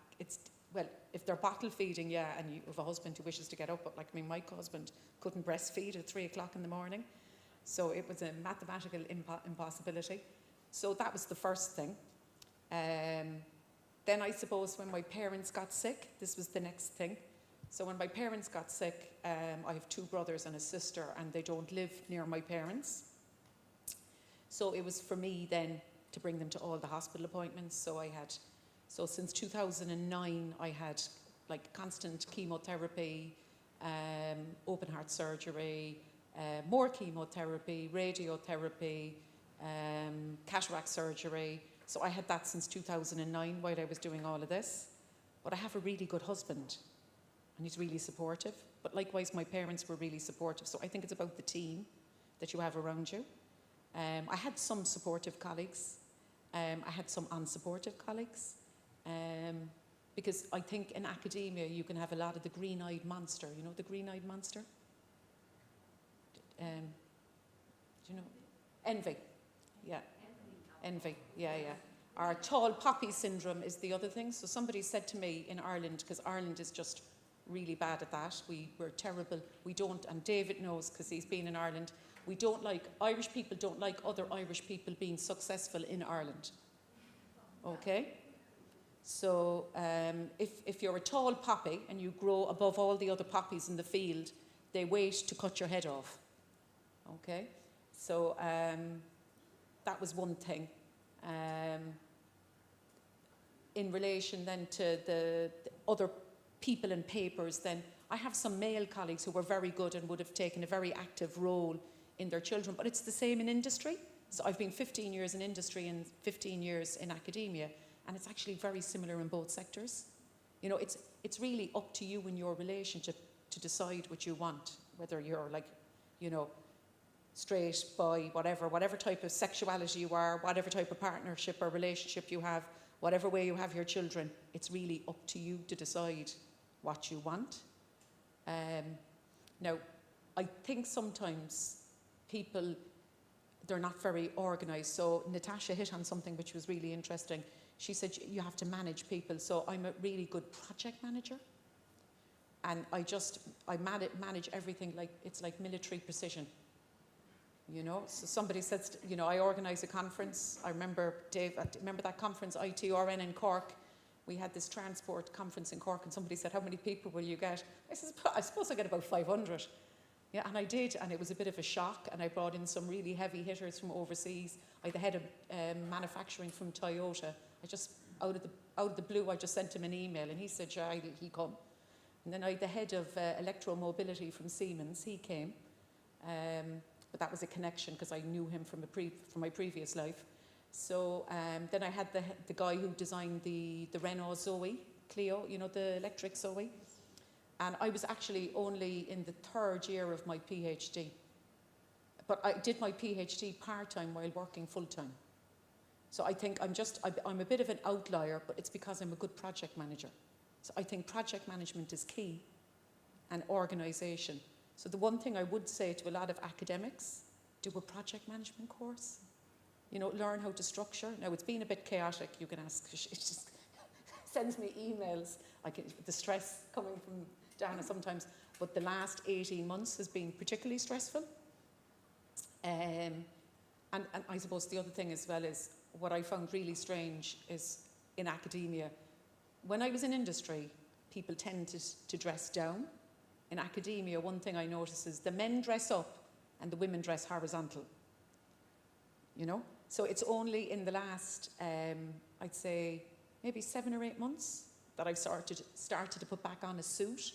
Well, if they're bottle feeding, yeah, and you have a husband who wishes to get up, but my husband couldn't breastfeed at 3 o'clock in the morning. So it was a mathematical impossibility. So that was the first thing. Then I suppose when my parents got sick, this was the next thing. So when my parents got sick, I have 2 brothers and a sister, and they don't live near my parents. So it was for me then to bring them to all the hospital appointments. So since 2009, I had constant chemotherapy, open heart surgery, more chemotherapy, radiotherapy, cataract surgery. So I had that since 2009 while I was doing all of this. But I have a really good husband, and he's really supportive. But likewise, my parents were really supportive. So I think it's about the team that you have around you. I had some supportive colleagues. I had some unsupportive colleagues. Because I think in academia, you can have a lot of the green-eyed monster. You know the green-eyed monster? Do you know? Envy. Yeah. Envy, yeah. Or tall poppy syndrome is the other thing. So somebody said to me in Ireland, because Ireland is just really bad at that. We're terrible. We don't, and David knows because he's been in Ireland, Irish people don't like other Irish people being successful in Ireland. Okay? So if you're a tall poppy and you grow above all the other poppies in the field, they wait to cut your head off. Okay? So that was one thing. In relation then to the other people and papers, then I have some male colleagues who were very good and would have taken a very active role in their children, but it's the same in industry. So I've been 15 years in industry and 15 years in academia, and it's actually very similar in both sectors. It's really up to you in your relationship to decide what you want, whether you're straight, bi, whatever type of sexuality you are, whatever type of partnership or relationship you have, whatever way you have your children, it's really up to you to decide what you want. Now, I think sometimes people, they're not very organised. So Natasha hit on something which was really interesting. she said, you have to manage people. So I'm a really good project manager. And I manage everything like, it's like military precision. You know, so somebody says, you know, I organise a conference. I remember, Dave, remember that conference, ITRN in Cork? We had this transport conference in Cork, and somebody said, how many people will you get? I said, I suppose I get about 500. Yeah, and I did, and it was a bit of a shock, and I brought in some really heavy hitters from overseas. I had the head of manufacturing from Toyota. I just, out of the blue, I just sent him an email, and he said, yeah, he'll come. And then I had the head of electromobility from Siemens. He came. But that was a connection because I knew him from my previous life. So then I had the guy who designed the Renault Zoe, Clio, you know, the electric Zoe. And I was actually only in the 3rd year of my PhD. But I did my PhD part-time while working full-time. So I think I'm a bit of an outlier, but it's because I'm a good project manager. So I think project management is key, and organisation. So the one thing I would say to a lot of academics, do a project management course. You know, learn how to structure. Now, it's been a bit chaotic, you can ask. It just sends me emails. The stress coming from Dana sometimes. But the last 18 months has been particularly stressful. And I suppose the other thing as well is, what I found really strange is in academia, when I was in industry, people tended to dress down. In academia, one thing I notice is the men dress up and the women dress horizontal. You know? So it's only in the last, I'd say, maybe 7 or 8 months that I've started to put back on a suit,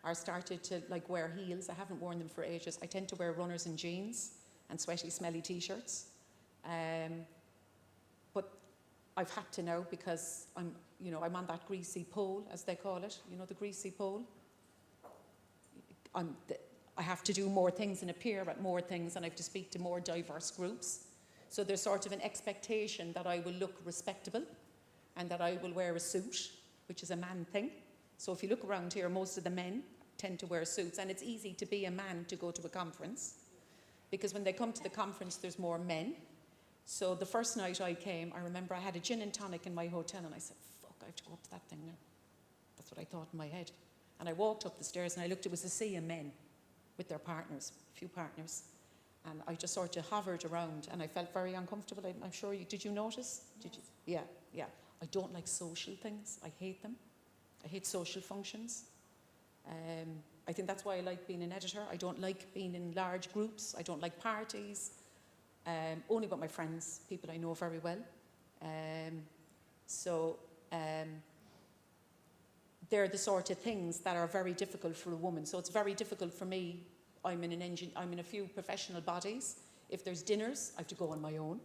or started to like wear heels. I haven't worn them for ages. I tend to wear runners and jeans and sweaty, smelly t-shirts. But I've had to now because I'm on that greasy pole, as they call it. You know, the greasy pole. I have to do more things and appear at more things, and I have to speak to more diverse groups. So there's sort of an expectation that I will look respectable and that I will wear a suit, which is a man thing. So if you look around here, most of the men tend to wear suits, and it's easy to be a man to go to a conference, because when they come to the conference, there's more men. So the first night I came, I remember I had a gin and tonic in my hotel, and I said, fuck, I have to go up to that thing now. That's what I thought in my head. And I walked up the stairs and I looked, it was a sea of men with their partners, a few partners. And I just sort of hovered around and I felt very uncomfortable. I'm sure did you notice? Did you? Yeah, yeah. I don't like social things. I hate them. I hate social functions. I think that's why I like being an editor. I don't like being in large groups. I don't like parties. Only with my friends, people I know very well. They're the sort of things that are very difficult for a woman. So it's very difficult for me. I'm in a few professional bodies. If there's dinners, I have to go on my own.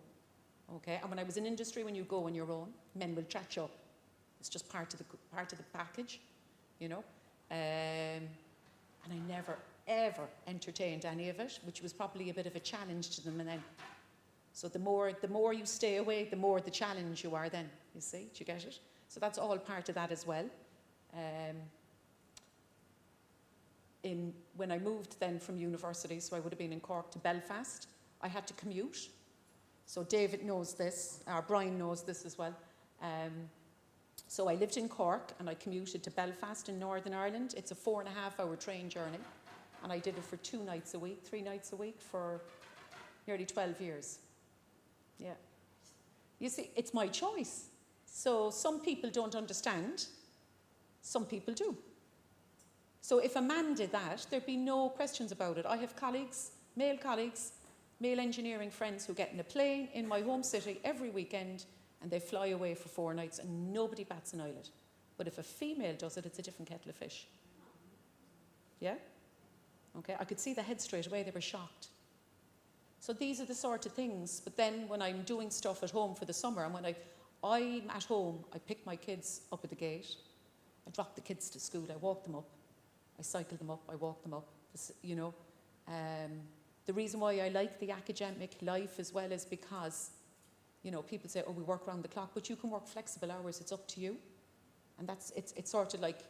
Okay, and when I was in industry, when you go on your own, men will chat you up. It's just part of the package, you know. And I never ever entertained any of it, which was probably a bit of a challenge to them. And then, so the more you stay away, the more the challenge you are. Then you see, do you get it? So that's all part of that as well. When I moved then from university, so I would have been in Cork to Belfast, I had to commute. So David knows this, or Brian knows this as well. So I lived in Cork and I commuted to Belfast in Northern Ireland. It's a 4.5-hour train journey, and I did it for 2 nights a week, 3 nights a week for nearly 12 years. Yeah. You see, it's my choice. So some people don't understand. Some people do. So if a man did that, there'd be no questions about it. I have colleagues, male engineering friends who get in a plane in my home city every weekend and they fly away for 4 nights and nobody bats an eyelid. But if a female does it, it's a different kettle of fish. Yeah? Okay, I could see the head straight away, they were shocked. So these are the sort of things, but then when I'm doing stuff at home for the summer, and when I'm at home, I pick my kids up at the gate, I drop the kids to school, I walk them up, I cycle them up, I walk them up, you know. The reason why I like the academic life as well is because, you know, people say, oh, we work around the clock, but you can work flexible hours, it's up to you. And it's sort of like,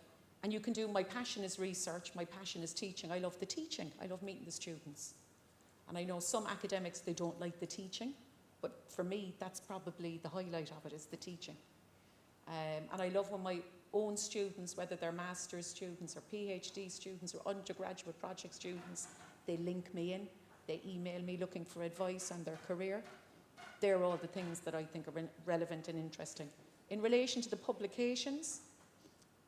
and you can do, my passion is research, my passion is teaching. I love the teaching, I love meeting the students. And I know some academics, they don't like the teaching, but for me, that's probably the highlight of it, is the teaching. And I love when my own students, whether they're master's students or PhD students or undergraduate project students, they link me in, they email me looking for advice on their career. They're all the things that I think are relevant and interesting. In relation to the publications,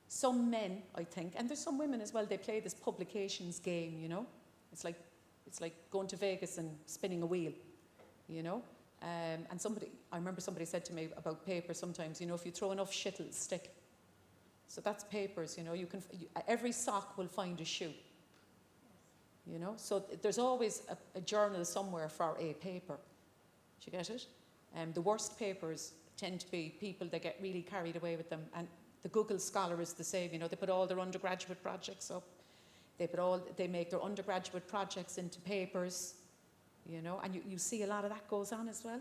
some men, I think, and there's some women as well, they play this publications game, you know. It's like going to Vegas and spinning a wheel, you know. And I remember somebody said to me about paper sometimes, you know, if you throw enough shit, it'll stick. So that's papers, you know, every sock will find a shoe, you know. So there's always a journal somewhere for a paper. Do you get it? The worst papers tend to be people that get really carried away with them. And the Google Scholar is the same, you know, they put all their undergraduate projects up. They make their undergraduate projects into papers, you know, and you see a lot of that goes on as well.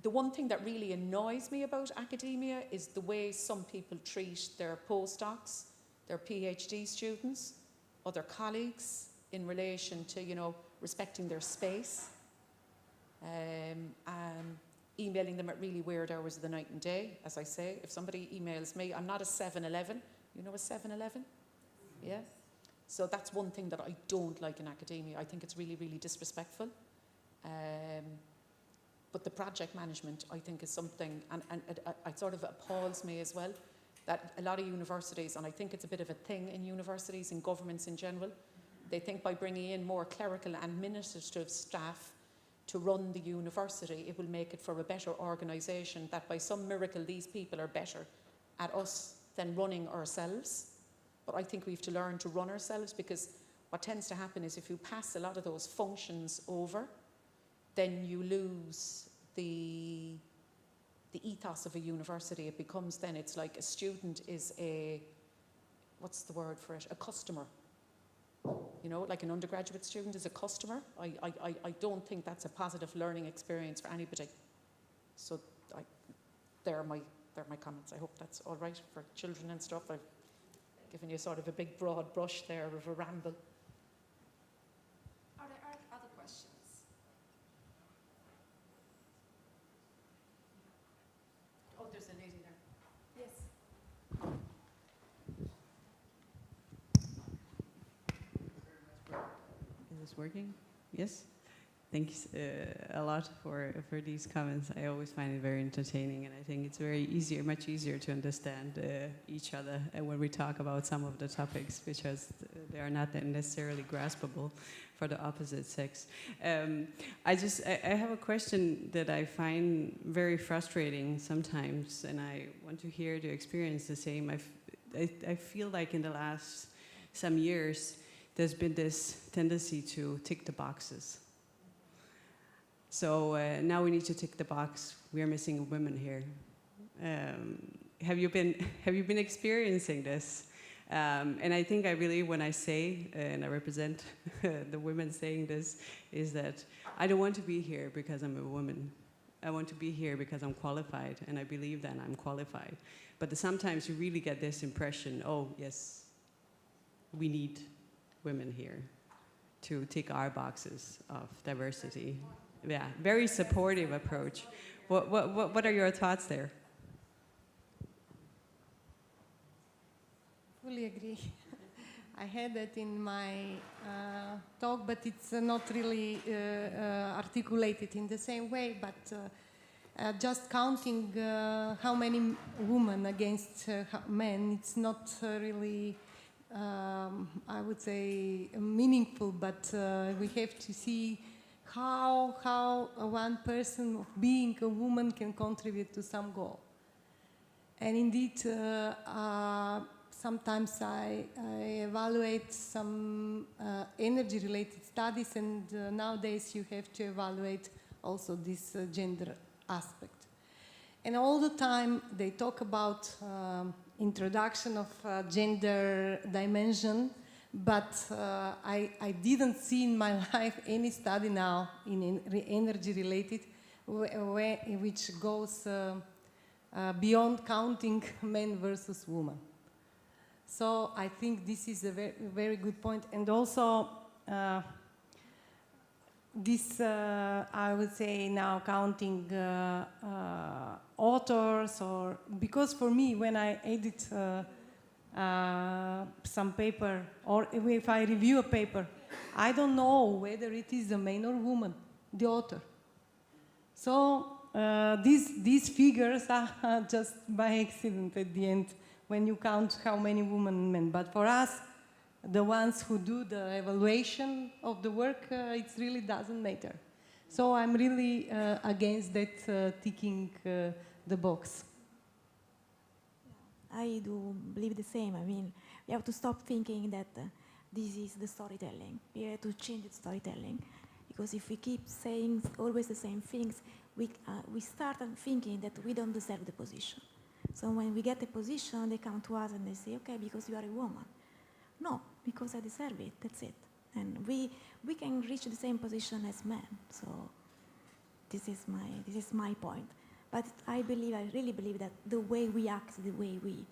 The one thing that really annoys me about academia is the way some people treat their postdocs, their PhD students, other colleagues in relation to, you know, respecting their space, and emailing them at really weird hours of the night and day. As I say, if somebody emails me, I'm not a 7-Eleven. You know a 7-Eleven? Yeah? So that's one thing that I don't like in academia. I think it's really, really disrespectful. But the project management, I think, is something, and it sort of appalls me as well, that a lot of universities, and I think it's a bit of a thing in universities and governments in general, they think by bringing in more clerical and administrative staff to run the university, it will make it for a better organisation, that by some miracle these people are better at us than running ourselves. But I think we have to learn to run ourselves, because what tends to happen is if you pass a lot of those functions over, then you lose the ethos of a university. It becomes then, it's like a student is a, what's the word for it, a customer. You know, like an undergraduate student is a customer. I don't think that's a positive learning experience for anybody. So they're my comments. I hope that's all right for children and stuff. I've given you sort of a big broad brush there of a ramble. Are there other questions? Oh, there's a lady there. Yes. Is this working? Yes? Thanks a lot for these comments. I always find it very entertaining, and I think it's much easier to understand each other when we talk about some of the topics, because they are not necessarily graspable for the opposite sex. I have a question that I find very frustrating sometimes, and I want to hear the experience the same. I feel like in the last some years, there's been this tendency to tick the boxes. So now we need to tick the box. We are missing women here. Have you been experiencing this? And I think when I say, and I represent the women saying this, is that I don't want to be here because I'm a woman. I want to be here because I'm qualified, and I believe that I'm qualified. But sometimes you really get this impression, oh yes, we need women here to tick our boxes of diversity. Yeah, very supportive approach. What are your thoughts there? Fully agree. I had that in my talk, but it's not really articulated in the same way. But just counting how many women against men, it's not really, I would say, meaningful. But we have to see how one person, being a woman, can contribute to some goal. And indeed, sometimes I evaluate some energy-related studies, and nowadays you have to evaluate also this gender aspect. And all the time they talk about introduction of gender dimension, but I didn't see in my life any study now in energy-related which goes beyond counting men versus women. So I think this is a very, very good point. And also, this, I would say now counting authors, or because for me when I edit some paper, or if I review a paper, I don't know whether it is a man or woman, the author. So these figures are just by accident at the end when you count how many women and men. But for us, the ones who do the evaluation of the work, it really doesn't matter. So I'm really against that ticking the box. I do believe the same. I mean, we have to stop thinking that this is the storytelling. We have to change the storytelling. Because if we keep saying always the same things, we start thinking that we don't deserve the position. So when we get a position, they come to us and they say, okay, because you are a woman. No, because I deserve it, that's it. And we can reach the same position as men. So this is my point. But I really believe that the way we act, the way we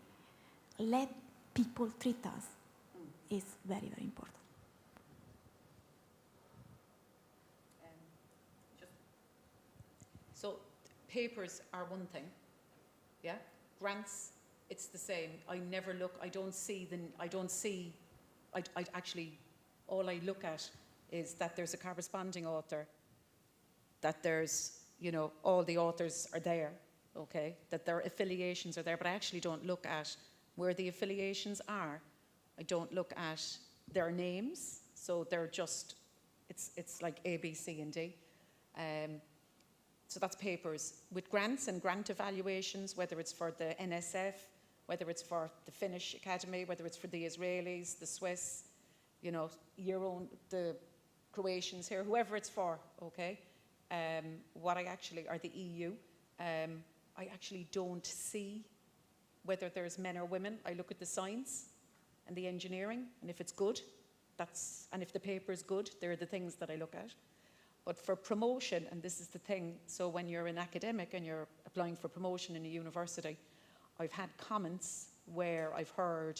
let people treat us is very, very important. So papers are one thing, yeah? Grants, it's the same. I never look, I actually, all I look at is that there's a corresponding author, that there's, you know, all the authors are there, okay? That their affiliations are there, but I actually don't look at where the affiliations are. I don't look at their names, so they're just, it's like A, B, C, and D. So that's papers. With grants and grant evaluations, whether it's for the NSF, whether it's for the Finnish Academy, whether it's for the Israelis, the Swiss, you know, your own, the Croatians here, whoever it's for, okay? What I actually, or the EU, I actually don't see whether there's men or women. I look at the science and the engineering, and if it's good, and if the paper is good, they're the things that I look at. But for promotion, and this is the thing, so when you're an academic and you're applying for promotion in a university, I've had comments where I've heard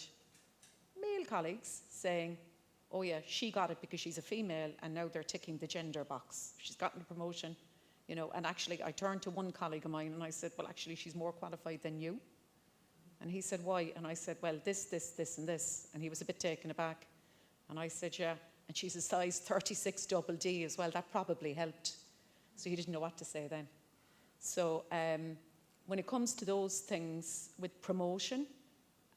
male colleagues saying, oh yeah, she got it because she's a female, and now they're ticking the gender box. She's gotten the promotion, you know, and actually I turned to one colleague of mine and I said, well, actually she's more qualified than you. And he said, why? And I said, well, this, and this. And he was a bit taken aback. And I said, yeah. And she's a size 36 double D as well. That probably helped. So he didn't know what to say then. So when it comes to those things with promotion,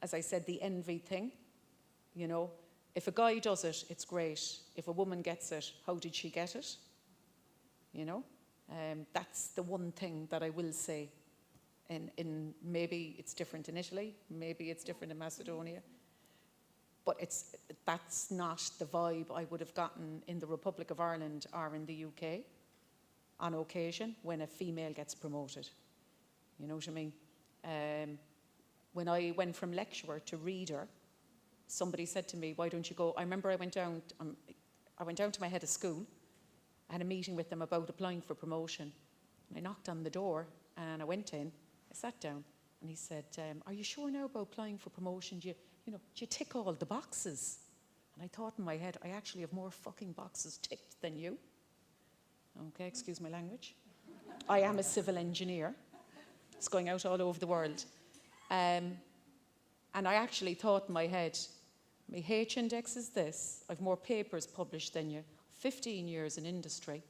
as I said, the envy thing, you know, if a guy does it, it's great. If a woman gets it, how did she get it? You know, that's the one thing that I will say. In maybe it's different in Italy, maybe it's different in Macedonia. But that's not the vibe I would have gotten in the Republic of Ireland or in the UK on occasion when a female gets promoted. You know what I mean? When I went from lecturer to reader, somebody said to me, why don't you go? I remember I went down to my head of school. I had a meeting with them about applying for promotion. And I knocked on the door and I went in, I sat down, and he said, are you sure now about applying for promotion? Do you tick all the boxes? And I thought in my head, I actually have more fucking boxes ticked than you. Okay, excuse my language. I am a civil engineer. It's going out all over the world. And I actually thought in my head, my H-index is this. I've more papers published than you. 15 years in industry.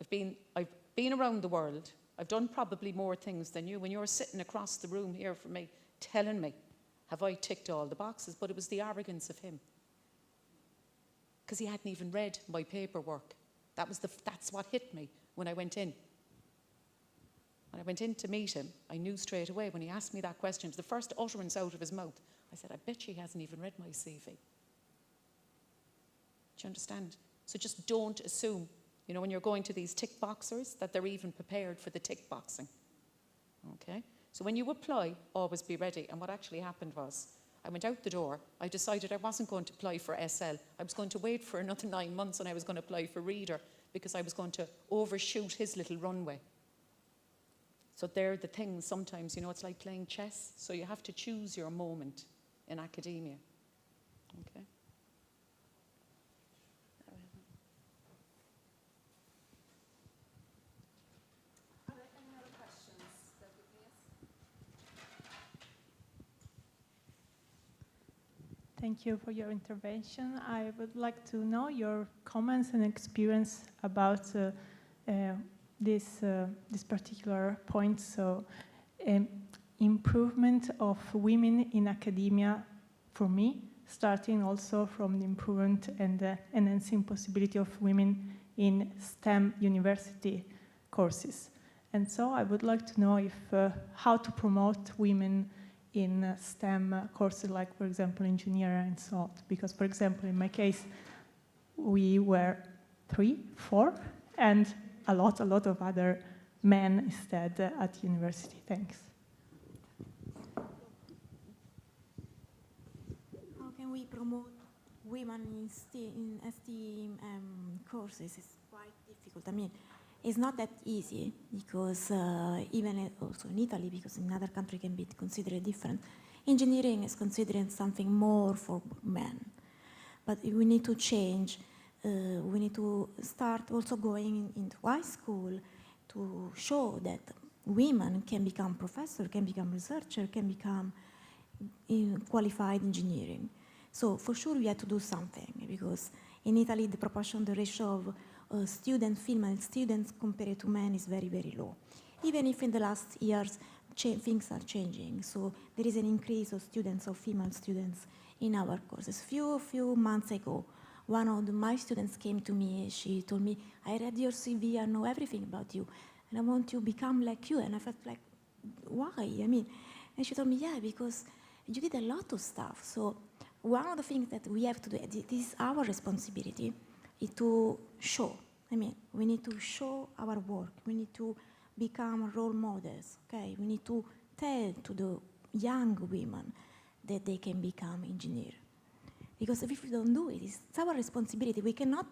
I've been around the world. I've done probably more things than you. When you're sitting across the room here from me, telling me, have I ticked all the boxes? But it was the arrogance of him. Because he hadn't even read my paperwork. That's what hit me when I went in. When I went in to meet him, I knew straight away when he asked me that question, it was the first utterance out of his mouth. I said, I bet she hasn't even read my CV. Do you understand? So just don't assume, you know, when you're going to these tick boxers, that they're even prepared for the tick boxing. Okay? So when you apply, always be ready. And what actually happened was, I went out the door, I decided I wasn't going to apply for SL. I was going to wait for another 9 months and I was going to apply for reader because I was going to overshoot his little runway. So they're the things sometimes, you know, it's like playing chess. So you have to choose your moment in academia. Okay? Thank you for your intervention. I would like to know your comments and experience about this particular point. So, improvement of women in academia, for me, starting also from the improvement and enhancing possibility of women in STEM university courses. And so I would like to know if how to promote women in STEM courses, like, for example, engineering and so on. Because, for example, in my case, we were 3, 4, and a lot of other men instead at university. Thanks. How can we promote women in STEM courses? It's quite difficult. I mean, it's not that easy because even also in Italy, because in other countries can be considered different. Engineering is considered something more for men. But we need to change. We need to start also going into high school to show that women can become professor, can become researcher, can become qualified engineering. So for sure we have to do something, because in Italy the proportion, the ratio of female students compared to men is very, very low. Even if in the last years things are changing, so there is an increase of students, of female students in our courses. Few months ago, one of my students came to me. She told me, "I read your CV, I know everything about you, and I want to become like you." And I felt like, why? I mean, and she told me, "Yeah, because you did a lot of stuff." So one of the things that we have to do, this is our responsibility, is to show. I mean, we need to show our work. We need to become role models, okay? We need to tell to the young women that they can become engineers. Because if we don't do it, it's our responsibility. We cannot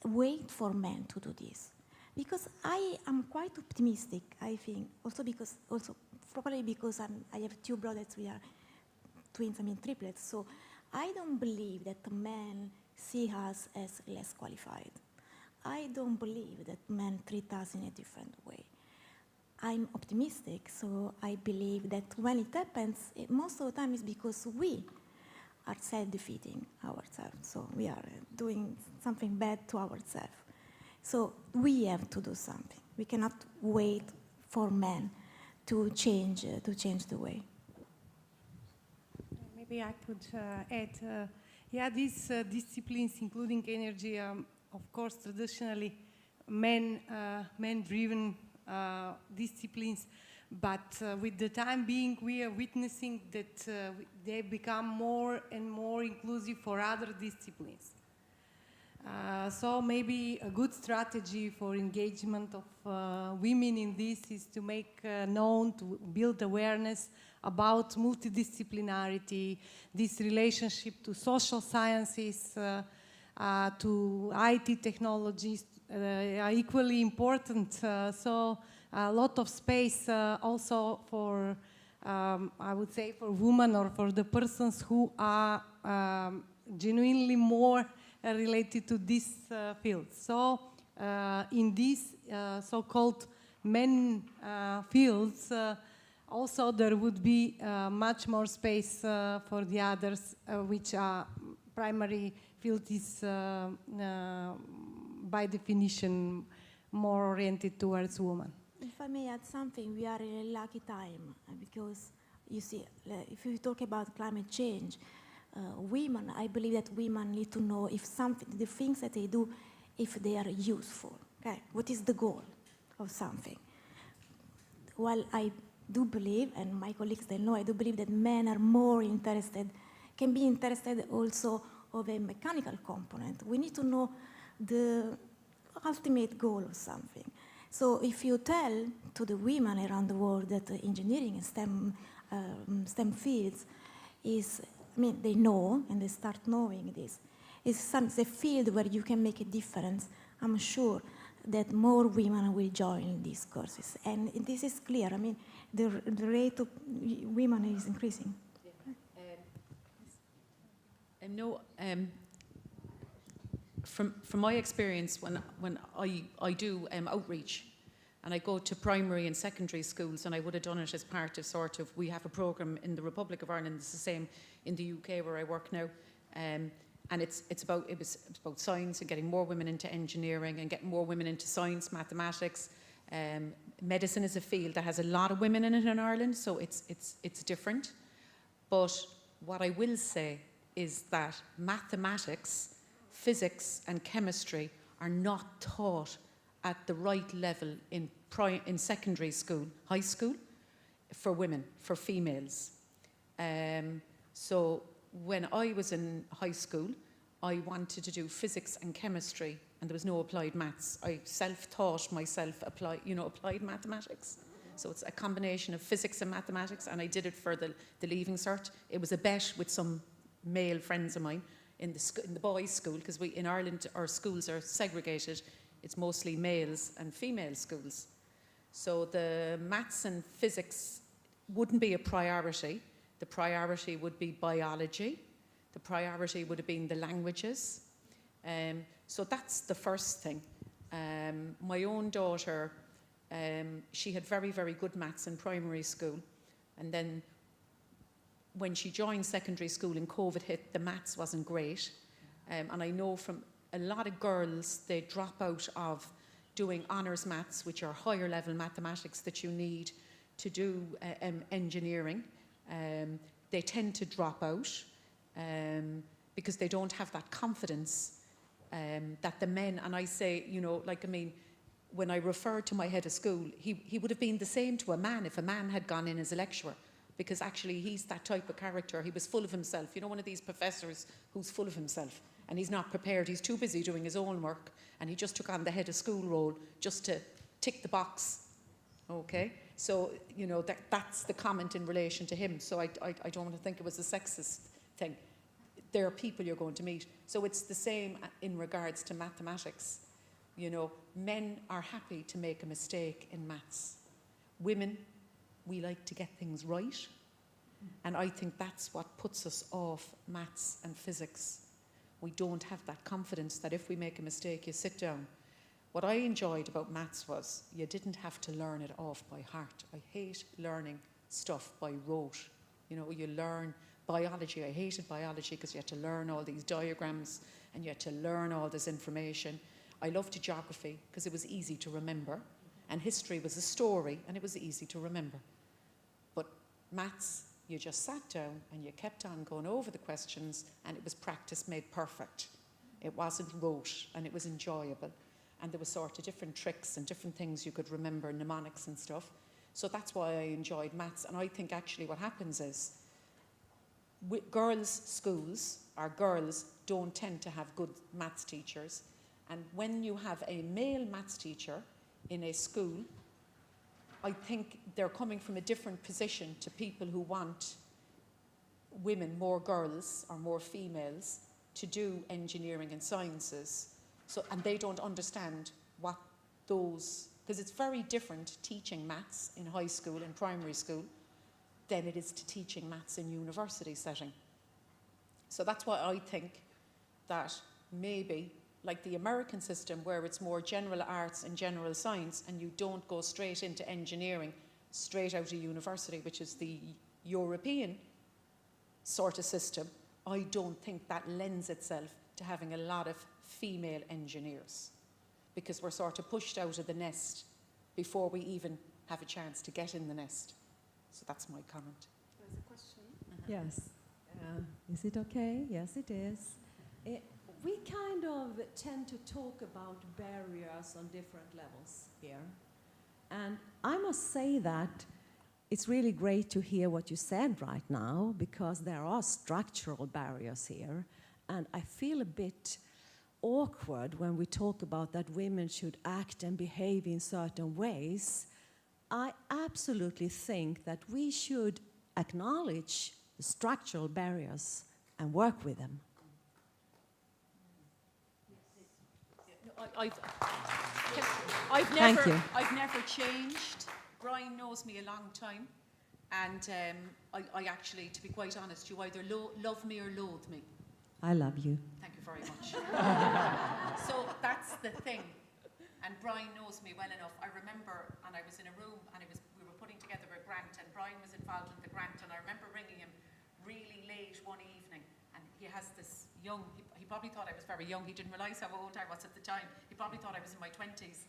wait for men to do this. Because I am quite optimistic, I think, probably because I have 2 brothers, we are twins, triplets, so I don't believe that men see us as less qualified. I don't believe that men treat us in a different way. I'm optimistic, so I believe that when it happens, most of the time it's because we are self-defeating ourselves. So we are doing something bad to ourselves. So we have to do something. We cannot wait for men to change the way. Maybe I could add, these disciplines, including energy, of course, traditionally men-driven disciplines, but with the time being, we are witnessing that they become more and more inclusive for other disciplines. So maybe a good strategy for engagement of women in this is to make known, to build awareness about multidisciplinarity, this relationship to social sciences, to IT technologies are equally important. So a lot of space also for, I would say, for women or for the persons who are genuinely more related to this field. So in these so-called men fields, also there would be much more space for the others, which are primary field is by definition more oriented towards women. If I may add something, we are in a lucky time because you see, if we talk about climate change, women, I believe that women need to know if the things that they do, if they are useful. Okay, what is the goal of something? Well, I do believe, and my colleagues they know, I do believe that men are more interested, can be interested also of a mechanical component. We need to know the ultimate goal of something. So if you tell to the women around the world that engineering and STEM fields is, they know and they start knowing this. It's a field where you can make a difference. I'm sure that more women will join these courses. And this is clear. The rate of women is increasing. From my experience, when I do outreach, And I go to primary and secondary schools, and I would have done it as part of sort of, we have a programme in the Republic of Ireland, it's the same in the UK where I work now. And it was about science and getting more women into engineering and getting more women into science, mathematics. Medicine is a field that has a lot of women in it in Ireland, so it's different. But what I will say is that mathematics, physics and chemistry are not taught at the right level in secondary school, high school, for women, for females. So when I was in high school, I wanted to do physics and chemistry, and there was no applied maths. I self-taught myself applied mathematics. So it's a combination of physics and mathematics, and I did it for the Leaving Cert. It was a bet with some male friends of mine in the boys' school, because in Ireland our schools are segregated. It's mostly males and female schools. So the maths and physics wouldn't be a priority. The priority would be biology. The priority would have been the languages. So that's the first thing. My own daughter, she had very, very good maths in primary school. And then when she joined secondary school and COVID hit, the maths wasn't great. And I know from a lot of girls, they drop out of doing honours maths, which are higher level mathematics that you need to do engineering. They tend to drop out because they don't have that confidence that the men, and I say, when I referred to my head of school, he would have been the same to a man if a man had gone in as a lecturer, because actually he's that type of character. He was full of himself. One of these professors who's full of himself and he's not prepared. He's too busy doing his own work, and he just took on the head of school role just to tick the box. Okay? So, that's the comment in relation to him. So I don't want to think it was a sexist thing. There are people you're going to meet. So it's the same in regards to mathematics. Men are happy to make a mistake in maths. Women, we like to get things right. And I think that's what puts us off maths and physics. We don't have that confidence that if we make a mistake, you sit down. What I enjoyed about maths was you didn't have to learn it off by heart. I hate learning stuff by rote. You learn biology. I hated biology because you had to learn all these diagrams and you had to learn all this information. I loved geography because it was easy to remember, and history was a story and it was easy to remember. But maths, you just sat down and you kept on going over the questions, and it was practice made perfect. It wasn't rote, and it was enjoyable. And there were sort of different tricks and different things you could remember, mnemonics and stuff. So that's why I enjoyed maths. And I think actually what happens is girls' schools, or girls, don't tend to have good maths teachers. And when you have a male maths teacher in a school, I think they're coming from a different position to people who want women, more girls or more females, to do engineering and sciences. So, and they don't understand what those, because it's very different teaching maths in high school and primary school than it is to teaching maths in university setting. So that's why I think that maybe, like the American system where it's more general arts and general science, and you don't go straight into engineering straight out of university, which is the European sort of system, I don't think that lends itself to having a lot of female engineers, because we're sort of pushed out of the nest before we even have a chance to get in the nest. So that's my comment. There's a question. Yes. Is it okay? Yes, it is. We kind of tend to talk about barriers on different levels here. And I must say that it's really great to hear what you said right now, because there are structural barriers here. And I feel a bit awkward when we talk about that women should act and behave in certain ways. I absolutely think that we should acknowledge the structural barriers and work with them. I've Thank you. never changed. Brian knows me a long time, and I actually, to be quite honest, you either love me or loathe me. I love you. Thank you very much. So that's the thing. And Brian knows me well enough. I remember, and I was in a room, and we were putting together a grant, and Brian was involved in the grant, and I remember ringing him really late one evening, and he has this young, he probably thought I was very young, he didn't realise how old I was at the time. He probably thought I was in my 20s,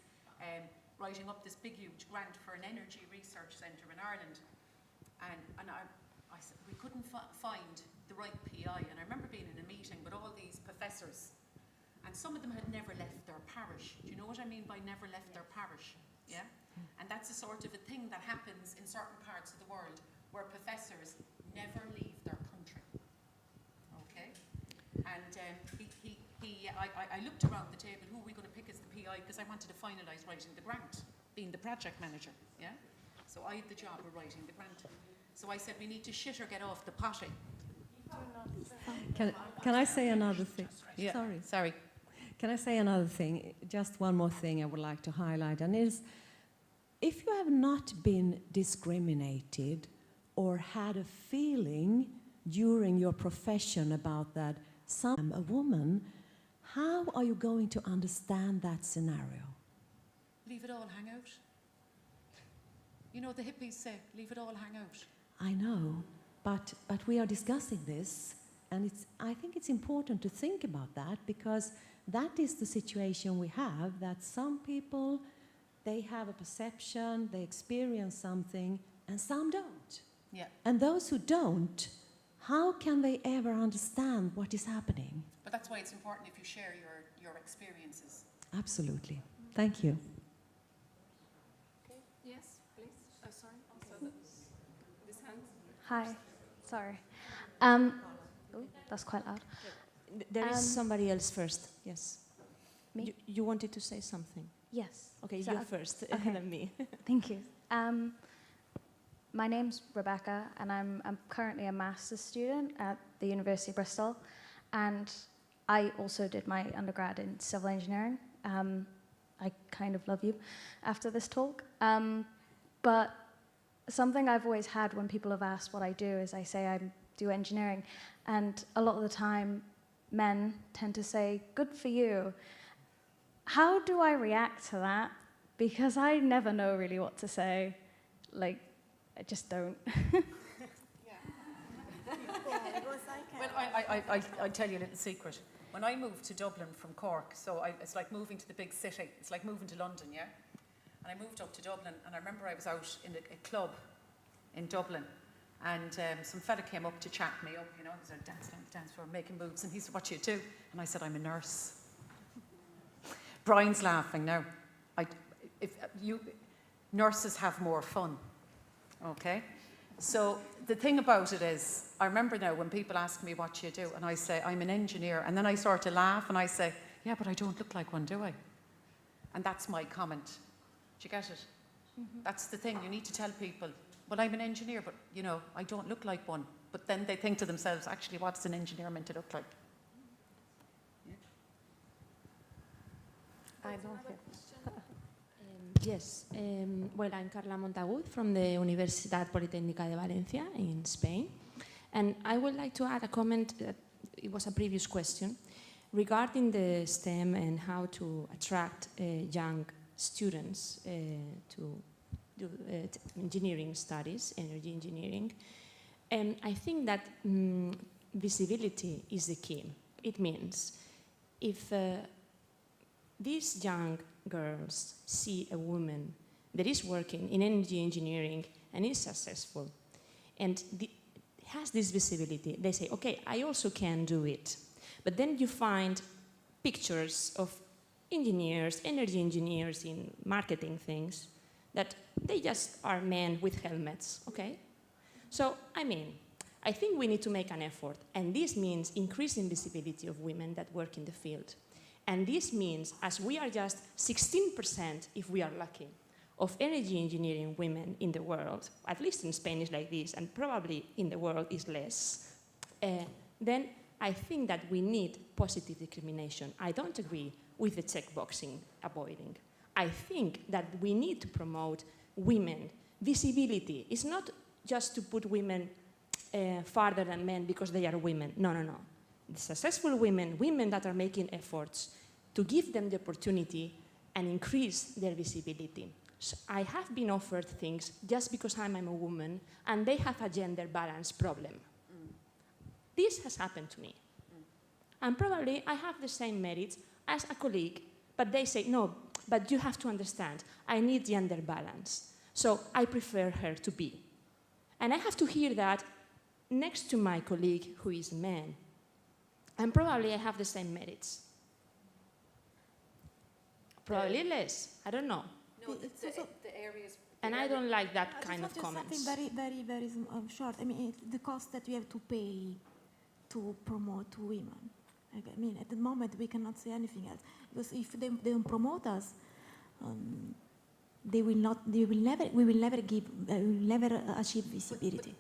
writing up this big, huge grant for an energy research centre in Ireland. And I said, we couldn't find the right PI, and I remember being in a meeting with all these professors, and some of them had never left their parish. Do you know what I mean by never left their parish? Yeah? And that's a sort of a thing that happens in certain parts of the world where professors never leave their country. Okay? And I looked around the table, who are we going to pick as the PI, because I wanted to finalise writing the grant, being the project manager. Yeah? So I had the job of writing the grant. So I said, we need to shit or get off the potty. Can I say another thing? Yeah. Sorry. Can I say another thing? Just one more thing I would like to highlight, and is, if you have not been discriminated or had a feeling during your profession about that, I'm a woman, how are you going to understand that scenario? Leave it all hang out. You know, the hippies say, leave it all hang out. I know, but we are discussing this, and I think it's important to think about that, because that is the situation we have, that some people, they have a perception, they experience something, and some don't. Yeah. And those who don't, how can they ever understand what is happening? But that's why it's important if you share your experiences. Absolutely. Thank you. Okay. Yes, please. Sorry. Also this hand. Hi. Sorry. That's quite loud. There is somebody else first. Yes. Me? You wanted to say something. Yes. Okay, Is you're that first, okay. than me. Thank you. My name's Rebecca, and I'm currently a master's student at the University of Bristol, and I also did my undergrad in civil engineering. I kind of love you after this talk. But something I've always had when people have asked what I do is I say I do engineering, and a lot of the time men tend to say, good for you. How do I react to that? Because I never know really what to say. Like, I just don't. Well, I'll tell you a little secret. When I moved to Dublin from Cork, so it's like moving to the big city. It's like moving to London, yeah? And I moved up to Dublin, and I remember I was out in a club in Dublin, and some fella came up to chat me up, you know, he was dancing on the dance floor, making moves, and he said, what do you do? And I said, I'm a nurse. Brian's laughing now. Nurses have more fun, okay? So the thing about it is, I remember now when people ask me what you do, and I say, I'm an engineer, and then I sort of laugh, and I say, yeah, but I don't look like one, do I? And that's my comment. Do you get it? Mm-hmm. That's the thing, you need to tell people, well, I'm an engineer, but, you know, I don't look like one. But then they think to themselves, actually, what's an engineer meant to look like? Yeah. I don't hear. Yes. Well, I'm Carla Montagut from the Universidad Politécnica de Valencia in Spain. And I would like to add a comment, it was a previous question, regarding the STEM and how to attract young students to do engineering studies, energy engineering. And I think that visibility is the key. It means if these young girls see a woman that is working in energy engineering and is successful and has this visibility, they say, okay, I also can do it. But then you find pictures of engineers, energy engineers in marketing things, that they just are men with helmets, okay? So, I mean, I think we need to make an effort, and this means increasing visibility of women that work in the field. And this means, as we are just 16%, if we are lucky, of energy engineering women in the world, at least in Spain is like this, and probably in the world is less, then I think that we need positive discrimination. I don't agree with the checkboxing avoiding. I think that we need to promote women. Visibility is not just to put women farther than men because they are women. No, no, no. The successful women, women that are making efforts, to give them the opportunity and increase their visibility. So I have been offered things just because I'm a woman and they have a gender balance problem. This has happened to me. And probably I have the same merits as a colleague, but they say, no, but you have to understand, I need gender balance. So I prefer her to be. And I have to hear that next to my colleague who is a man. And probably I have the same merits. Probably less, I don't know. No, the areas... And I don't like that kind of just comments. something very short. I mean, the cost that we have to pay to promote women. I mean, at the moment we cannot say anything else, because if they don't promote us, we will never achieve visibility.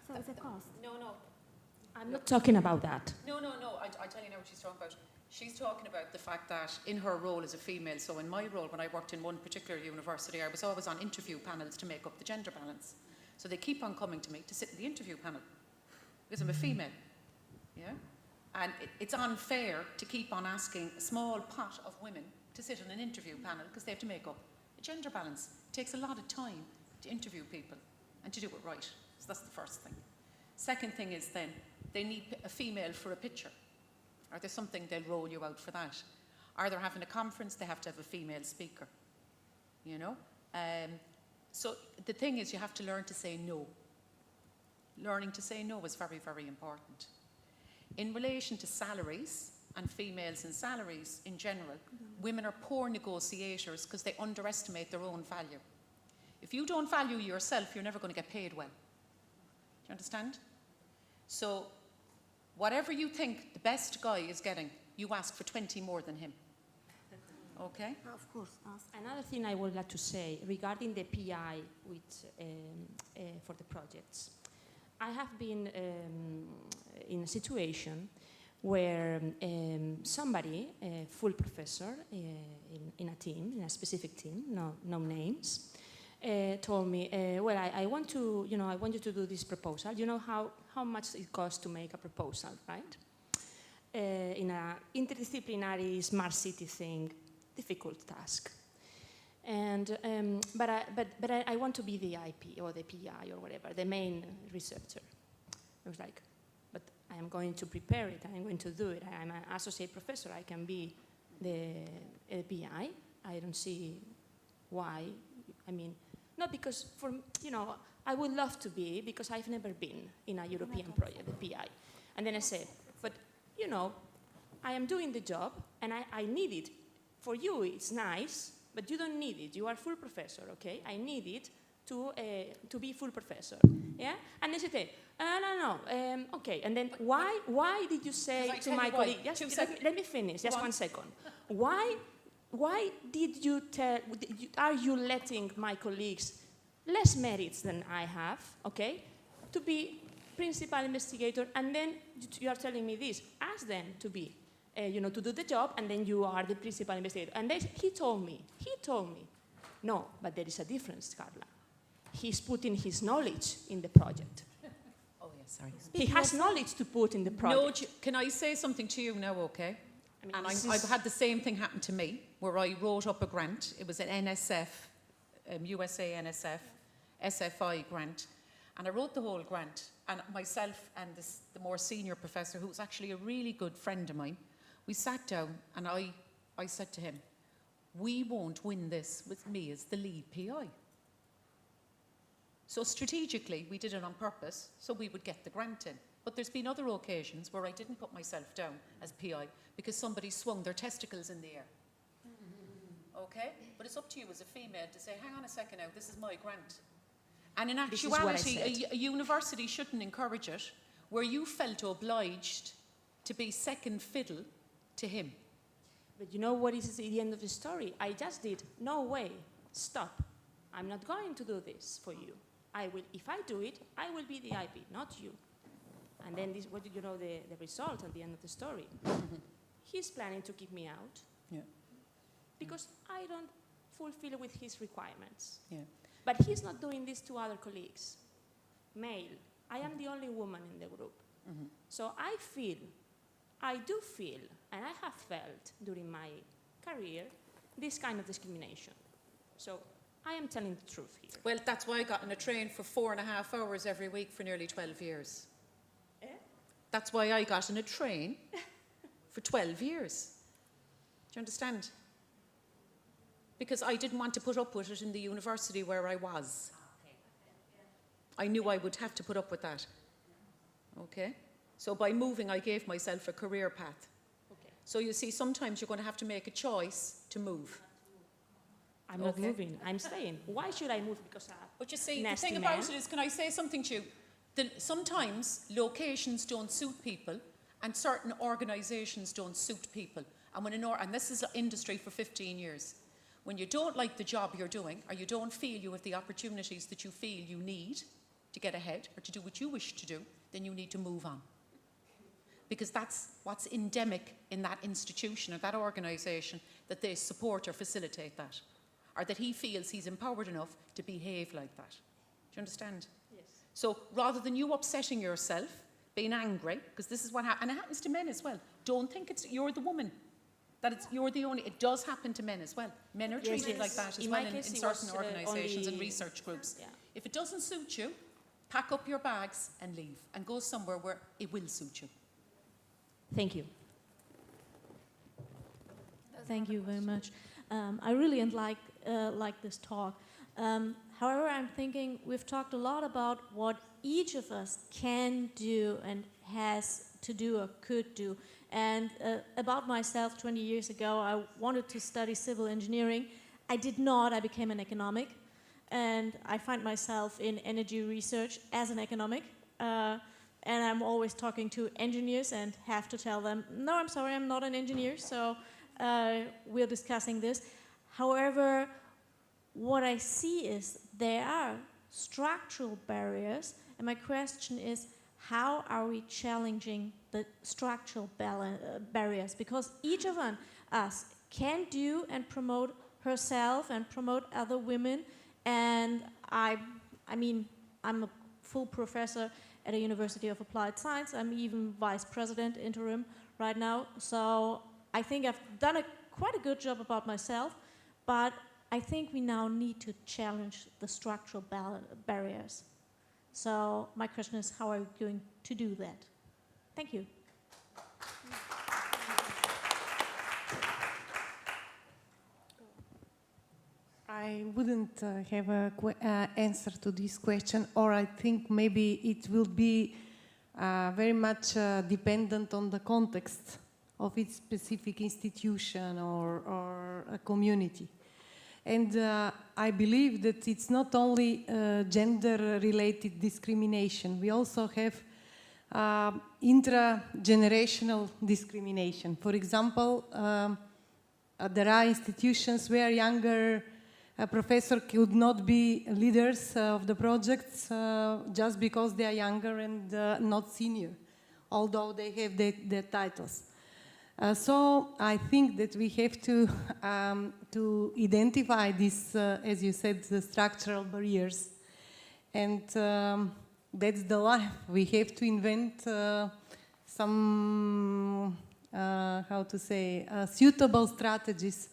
So it's a cost. No. I'm not talking about that. No. I tell you now what she's talking about. She's talking about the fact that in her role as a female, so in my role when I worked in one particular university, I was always on interview panels to make up the gender balance. So they keep on coming to me to sit in the interview panel because I'm a female. Yeah? And it's unfair to keep on asking a small pot of women to sit on an interview panel because they have to make up a gender balance. It takes a lot of time to interview people and to do it right. So that's the first thing. Second thing is then, they need a female for a picture. Or there's something they'll roll you out for that. Or they're having a conference, they have to have a female speaker. You know? So the thing is, you have to learn to say no. Learning to say no is very, very important. In relation to salaries, and females and salaries in general, women are poor negotiators because they underestimate their own value. If you don't value yourself, you're never going to get paid well. Do you understand? So whatever you think the best guy is getting, you ask for 20 more than him. Okay? Of course. Another thing I would like to say regarding the PI for the projects. I have been in a situation where somebody, a full professor in a team, in a specific team, no names, told me, well, I want to, I want you to do this proposal. You know how much it costs to make a proposal, right? In an interdisciplinary smart city thing, difficult task. And but I want to be the IP or the PI or whatever, the main researcher. I was like, but I am going to prepare it. I am going to do it. I am an associate professor. I can be the PI. I don't see why. I mean, not because I would love to be, because I've never been in a European project, the PI. And then I said, but I am doing the job and I need it. For you, it's nice. But you don't need it. You are full professor, okay? I need it to be full professor, yeah? And they said, no, okay. And then why did you say to my colleague? Let me finish. Just 1 second. Why did you are you letting my colleagues less merits than I have, okay, to be principal investigator? And then you are telling me this. Ask them to be. To do the job, and then you are the principal investigator. And he told me, no, but there is a difference, Carla. He's putting his knowledge in the project. Oh, yes, sorry. He has knowledge to put in the project. No, can I say something to you now, okay? I've had the same thing happen to me, where I wrote up a grant. It was an NSF, USA NSF, SFI grant. And I wrote the whole grant. And myself and the more senior professor, who was actually a really good friend of mine, we sat down and I said to him, we won't win this with me as the lead PI. So strategically, we did it on purpose so we would get the grant in. But there's been other occasions where I didn't put myself down as PI because somebody swung their testicles in the air. Okay? But it's up to you as a female to say, hang on a second now, this is my grant. And in actuality, a university shouldn't encourage it where you felt obliged to be second fiddle to him. But you know what is the end of the story? I just did, no way, stop. I'm not going to do this for you. If I do it, I will be the IP, not you. And then this, what the result at the end of the story? He's planning to kick me out. Yeah. Because I don't fulfill with his requirements. Yeah. But he's not doing this to other colleagues. Male. I am the only woman in the group. Mm-hmm. So I do feel, and I have felt during my career, this kind of discrimination. So I am telling the truth here. Well, that's why I got on a train for 4.5 hours every week for nearly 12 years. Eh? That's why I got on a train for 12 years. Do you understand? Because I didn't want to put up with it in the university where I was. I knew I would have to put up with that. Okay? So by moving, I gave myself a career path. Okay. So you see, sometimes you're going to have to make a choice to move. I'm not moving, I'm staying. Why should I move? Because But you see, the thing about it is, can I say something to you? Sometimes locations don't suit people and certain organisations don't suit people. And, and this is an industry for 15 years. When you don't like the job you're doing, or you don't feel you have the opportunities that you feel you need to get ahead or to do what you wish to do, then you need to move on. Because that's what's endemic in that institution or that organisation, that they support or facilitate that. Or that he feels he's empowered enough to behave like that. Do you understand? Yes. So rather than you upsetting yourself, being angry, because this is what happens, and it happens to men as well. Don't think you're the woman. You're the only, it does happen to men as well. Men are treated like that as well in certain organisations and research groups. Yeah. If it doesn't suit you, pack up your bags and leave and go somewhere where it will suit you. Thank you. Thank you very much. I really like this talk. However, I'm thinking we've talked a lot about what each of us can do and has to do or could do. And about myself, 20 years ago, I wanted to study civil engineering. I did not. I became an economic. And I find myself in energy research as an economic. And I'm always talking to engineers and have to tell them, no, I'm sorry, I'm not an engineer. So we're discussing this. However, what I see is there are structural barriers. And my question is, how are we challenging the structural barriers? Because each of us can do and promote herself and promote other women. And I mean, I'm a full professor at a University of Applied Science. I'm even vice president interim right now. So I think I've done quite a good job about myself, but I think we now need to challenge the structural barriers. So my question is, how are we going to do that? Thank you. I wouldn't have an answer to this question, or I think maybe it will be very much dependent on the context of its specific institution or a community. And I believe that it's not only gender-related discrimination. We also have intra-generational discrimination. For example, there are institutions where younger professors could not be leaders of the projects just because they are younger and not senior, although they have their titles. So I think that we have to identify these, as you said, the structural barriers. And that's the life. We have to invent some, how to say, suitable strategies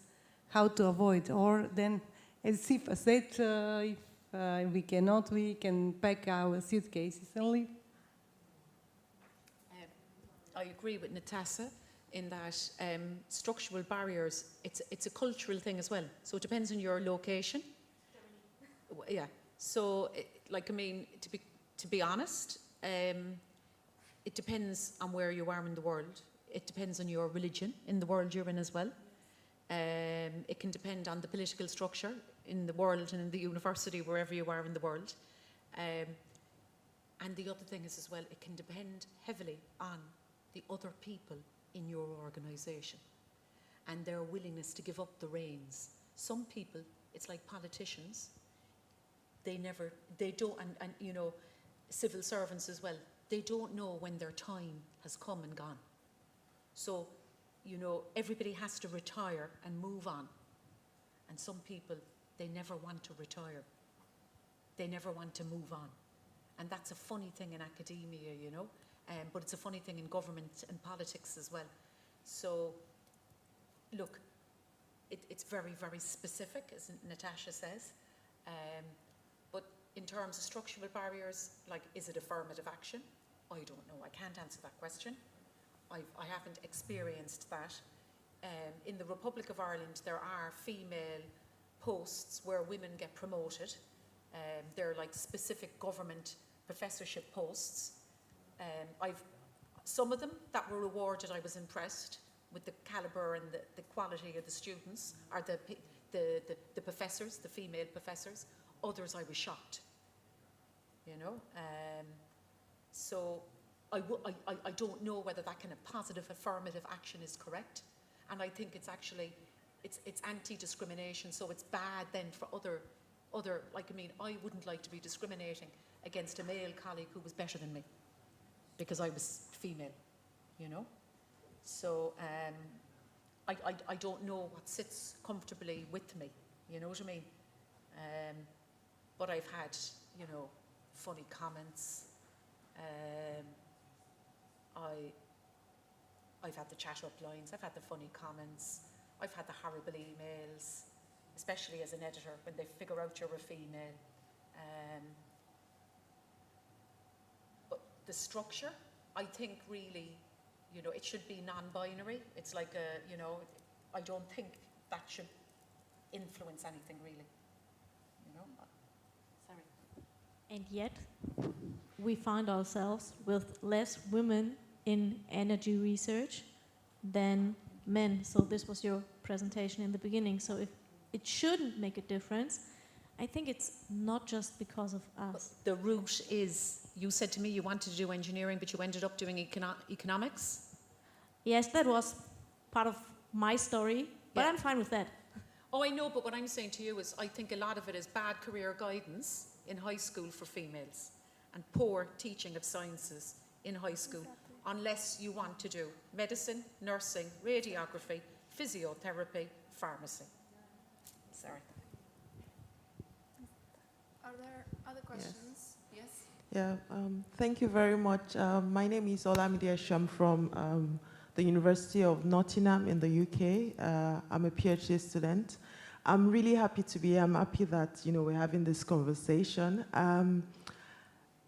how to avoid. Or then, as Sifa said, if we cannot, we can pack our suitcases and leave. I agree with Natasha in that structural barriers, it's a cultural thing as well. So it depends on your location. Yeah. So, like, I mean, to be honest, it depends on where you are in the world. It depends on your religion in the world you're in as well. It can depend on the political structure in the world and in the university, wherever you are in the world. And the other thing is as well, it can depend heavily on the other people in your organisation and their willingness to give up the reins. Some people, it's like politicians, they don't, and you know, civil servants as well, they don't know when their time has come and gone. So, you know, everybody has to retire and move on. And some people, they never want to retire. They never want to move on. And that's a funny thing in academia, you know, but it's a funny thing in government and politics as well. So, look, it's very, very specific, as Natasha says. But in terms of structural barriers, like, is it affirmative action? I don't know. I can't answer that question. I haven't experienced that. In the Republic of Ireland, there are female posts where women get promoted. They're like specific government professorship posts. Some of them that were awarded, I was impressed with the calibre and the quality of the students, or the professors, the female professors. Others I was shocked, you know. So I don't know whether that kind of positive affirmative action is correct. And I think it's actually, it's anti-discrimination, so it's bad then for other, like, I mean, I wouldn't like to be discriminating against a male colleague who was better than me because I was female, you know. So I don't know what sits comfortably with me, you know what I mean? But I've had, you know, funny comments. I've had the chat up lines, I've had the funny comments, I've had the horrible emails, especially as an editor when they figure out you're a female. But the structure, I think really, you know, it should be non-binary. It's like a, you know, I don't think that should influence anything really, you know. Sorry. And yet, we find ourselves with less women in energy research than men. So this was your presentation in the beginning. So if it shouldn't make a difference, I think it's not just because of us. But the route is, you said to me you wanted to do engineering, but you ended up doing economics? Yes, that was part of my story, but I'm fine with that. Oh, I know, but what I'm saying to you is I think a lot of it is bad career guidance in high school for females and poor teaching of sciences in high school, unless you want to do medicine, nursing, radiography, physiotherapy, pharmacy. Sorry. Are there other questions? Yes. Yeah, thank you very much. My name is Olamide Esham from the University of Nottingham in the UK. I'm a PhD student. I'm really happy to be here. I'm happy that, you know, we're having this conversation.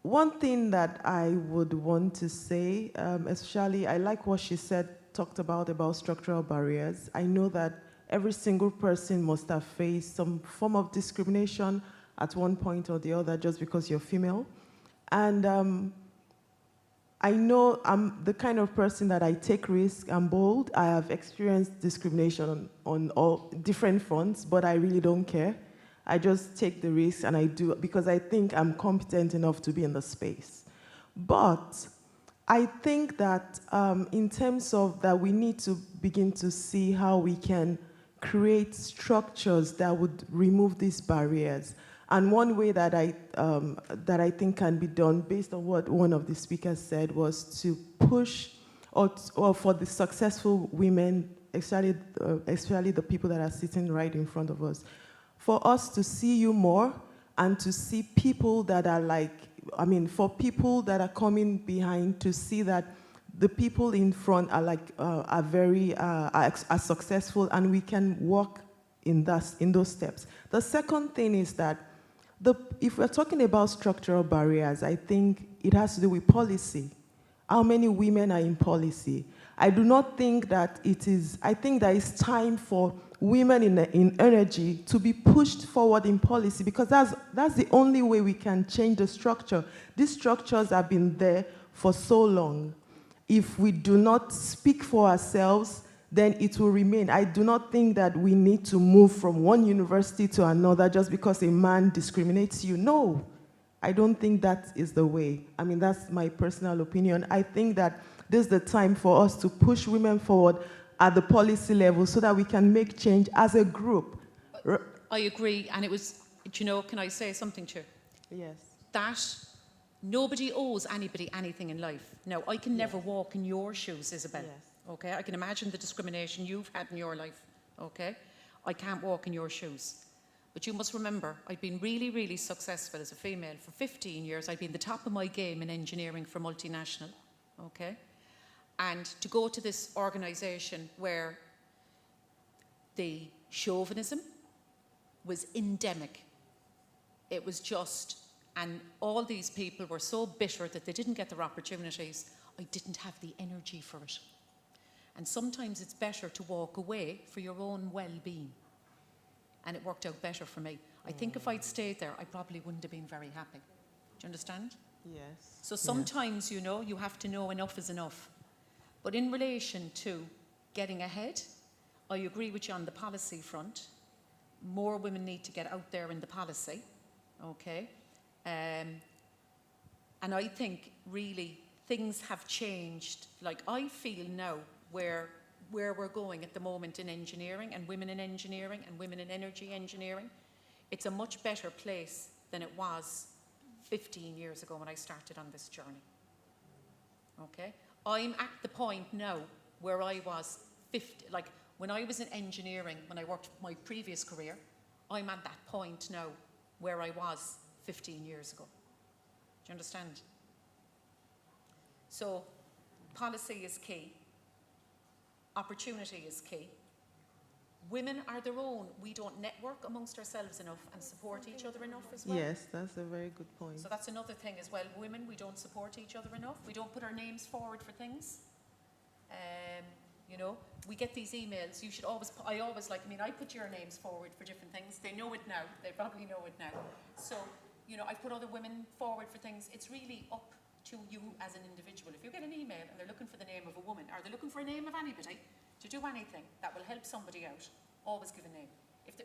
One thing that I would want to say, especially, I like what she said, talked about structural barriers. I know that every single person must have faced some form of discrimination at one point or the other just because you're female. And I know I'm the kind of person that I take risks, I'm bold. I have experienced discrimination on all different fronts, but I really don't care. I just take the risk and I do because I think I'm competent enough to be in the space. But I think that in terms of that, we need to begin to see how we can create structures that would remove these barriers. And one way that I think can be done, based on what one of the speakers said, was to push, or for the successful women, especially the people that are sitting right in front of us, for us to see you more and to see people that are like, I mean, for people that are coming behind to see that the people in front are like, are very, are successful, and we can walk in those steps. The second thing is that if we're talking about structural barriers, I think it has to do with policy. How many women are in policy? I do not think that it is, I think that it's time for women in energy to be pushed forward in policy, because that's the only way we can change the structure. These structures have been there for so long. If we do not speak for ourselves, then it will remain. I do not think that we need to move from one university to another just because a man discriminates you. No, I don't think that is the way. I mean, that's my personal opinion. I think that this is the time for us to push women forward at the policy level so that we can make change as a group. I agree, and it was, you know, can I say something to you? Yes. That nobody owes anybody anything in life. Now, I can never walk in your shoes, Isabel. Yes. Okay, I can imagine the discrimination you've had in your life, okay? I can't walk in your shoes. But you must remember, I've been really, really successful as a female for 15 years. I've been the top of my game in engineering for multinational, okay? And to go to this organisation where the chauvinism was endemic. It was just, and all these people were so bitter that they didn't get their opportunities. I didn't have the energy for it. And sometimes it's better to walk away for your own well-being. And it worked out better for me. I think if I'd stayed there, I probably wouldn't have been very happy. Do you understand? Yes. So sometimes, you know, you have to know enough is enough. But in relation to getting ahead, I agree with you on the policy front. More women need to get out there in the policy, okay? And I think really things have changed. Like I feel now where we're going at the moment in engineering and women in engineering and women in energy engineering, it's a much better place than it was 15 years ago when I started on this journey. Okay? I'm at the point now where I was 50, like when I was in engineering, when I worked my previous career, I'm at that point now where I was 15 years ago. Do you understand? So policy is key. Opportunity is key. Women are their own. We don't network amongst ourselves enough and support each other enough as well. Yes, that's a very good point. So that's another thing as well. Women, we don't support each other enough. We don't put our names forward for things. You know, we get these emails. You should always, I put your names forward for different things. They know it now. They probably know it now. So, you know, I put other women forward for things. It's really up to you as an individual. If you get an email and they're looking for the name of a woman, or they're looking for a name of anybody to do anything that will help somebody out, always give a name.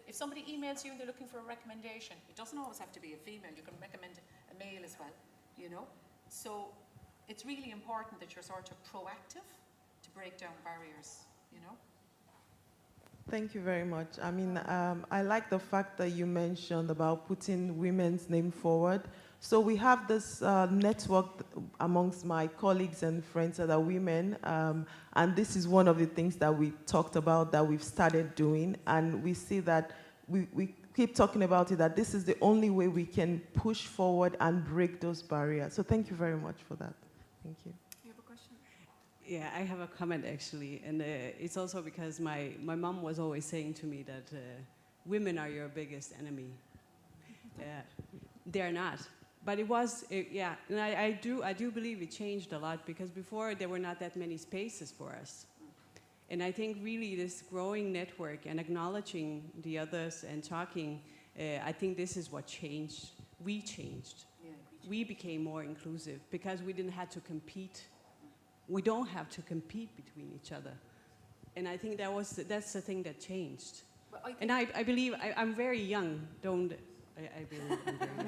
If somebody emails you and they're looking for a recommendation, it doesn't always have to be a female. You can recommend a male as well, you know. So it's really important that you're sort of proactive to break down barriers, you know. Thank you very much. I mean, I like the fact that you mentioned about putting women's name forward. So we have this network amongst my colleagues and friends that are women, and this is one of the things that we talked about that we've started doing, and we see that we keep talking about it, that this is the only way we can push forward and break those barriers. So thank you very much for that. Thank you. You have a question? Yeah, I have a comment actually, and it's also because my mom was always saying to me that women are your biggest enemy. They're not. But it was, yeah, and I do believe it changed a lot, because before there were not that many spaces for us. And I think really this growing network and acknowledging the others and talking, I think this is what changed. We changed. Yeah, we became more inclusive because we didn't have to compete. We don't have to compete between each other. And I think that's the thing that changed. And I believe, I'm very young, I believe I'm very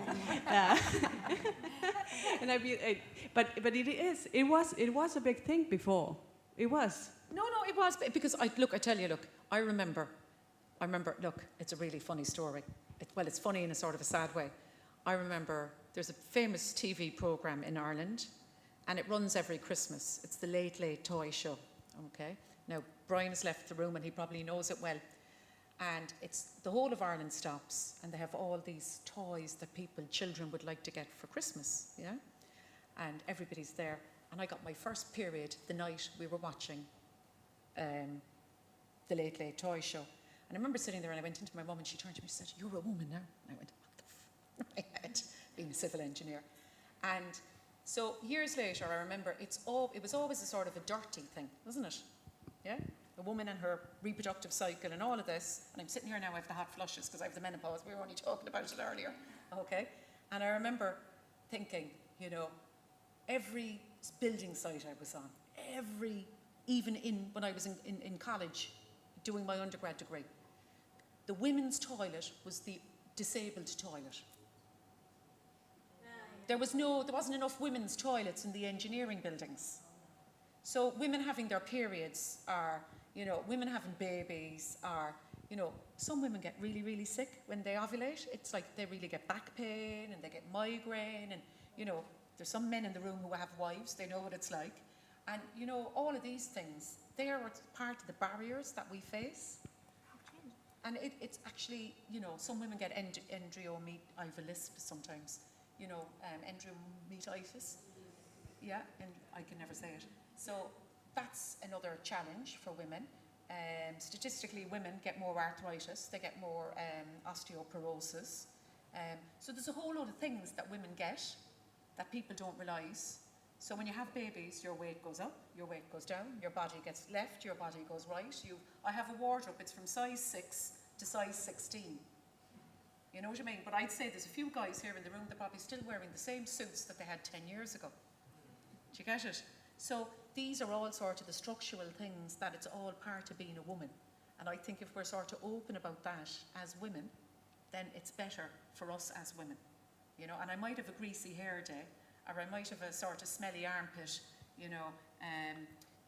young. But it was a big thing before. It was. No, it was, because I tell you, I remember, look, it's a really funny story. It's funny in a sort of a sad way. I remember there's a famous TV program in Ireland, and it runs every Christmas. It's the Late Late Toy Show, okay? Now, Brian has left the room and he probably knows it well. And it's the whole of Ireland stops, and they have all these toys that children would like to get for Christmas, yeah? And everybody's there. And I got my first period the night we were watching the Late Late Toy Show. And I remember sitting there, and I went into my mum, and she turned to me and said, "You're a woman now." And I went, "What the f?" My head, being a civil engineer. And so years later, I remember it was always a sort of a dirty thing, wasn't it? Yeah? A woman and her reproductive cycle and all of this. And I'm sitting here now, I have the hot flushes because I have the menopause. We were only talking about it earlier. Okay? And I remember thinking, you know, every building site I was on, even when I was in college doing my undergrad degree, the women's toilet was the disabled toilet. There wasn't enough women's toilets in the engineering buildings. So women having their periods, are, you know, women having babies, are, you know, some women get really, really sick when they ovulate. It's like they really get back pain and they get migraine, and, you know, there's some men in the room who have wives, they know what it's like. And, you know, all of these things, they are part of the barriers that we face. And it's actually, you know, some women get endometritis sometimes, you know, endometritis. Yeah, and I can never say it. So that's another challenge for women. Statistically, women get more arthritis, they get more osteoporosis. So there's a whole load of things that women get that people don't realise. So when you have babies, your weight goes up, your weight goes down, your body gets left, your body goes right. I have a wardrobe, it's from size 6 to size 16. You know what I mean? But I'd say there's a few guys here in the room that are probably still wearing the same suits that they had 10 years ago. Do you get it? So these are all sort of the structural things that it's all part of being a woman. And I think if we're sort of open about that as women, then it's better for us as women. You know, and I might have a greasy hair day, or I might have a sort of smelly armpit, you know,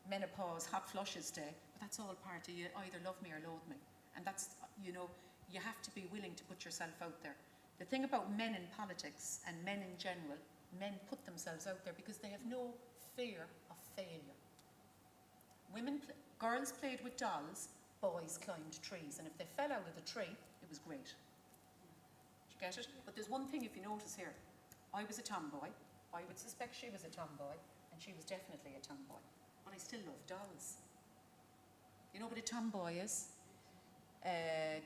menopause, hot flushes day, but that's all part of you either love me or loathe me. And that's, you know, you have to be willing to put yourself out there. The thing about men in politics and men in general, men put themselves out there because they have no fear of failure. Girls played with dolls, boys climbed trees, and if they fell out of the tree, it was great. Do you get it? But there's one thing if you notice here. I was a tomboy. I would suspect she was a tomboy, and she was definitely a tomboy. But I still love dolls. You know what a tomboy is?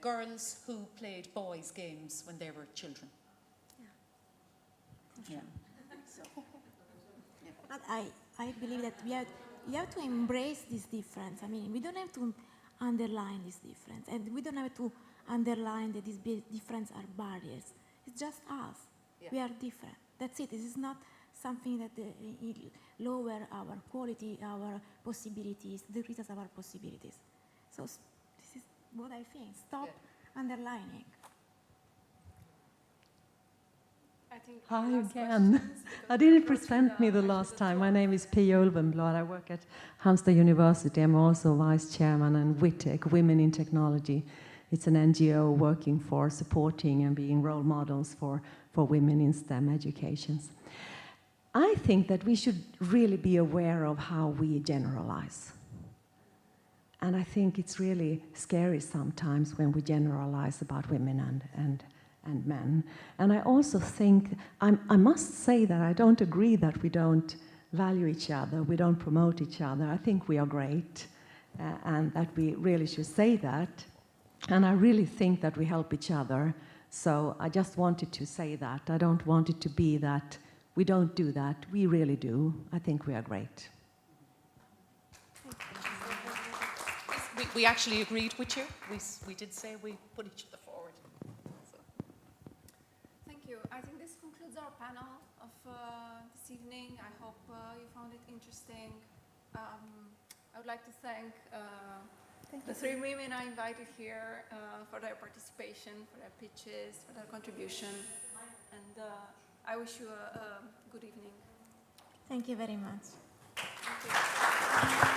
Girls who played boys' games when they were children. Yeah. So, yeah. But I believe that you have to embrace this difference. I mean, we don't have to underline this difference, and we don't have to underline that these differences are barriers. It's just us. Yeah. We are different. That's it. This is not something that lower our quality, our possibilities, decreases our possibilities. So this is what I think. Stop underlining. Hi again. I didn't present me the last time. My name is Pia Ulvenblad. I work at Halmstad University. I'm also vice chairman and WITEC, Women in Technology. It's an NGO working for supporting and being role models for women in STEM educations. I think that we should really be aware of how we generalize. And I think it's really scary sometimes when we generalize about women and men. And I also think, I must say that I don't agree that we don't value each other, we don't promote each other. I think we are great, and that we really should say that. And I really think that we help each other. So I just wanted to say that. I don't want it to be that we don't do that. We really do. I think we are great. We actually agreed with you. We did say we put each other forward. So. Thank you. I think this concludes our panel of this evening. I hope you found it interesting. I would like to thank the 3 women I invited here for their participation, for their pitches, for their contribution. And I wish you a good evening. Thank you very much. Thank you.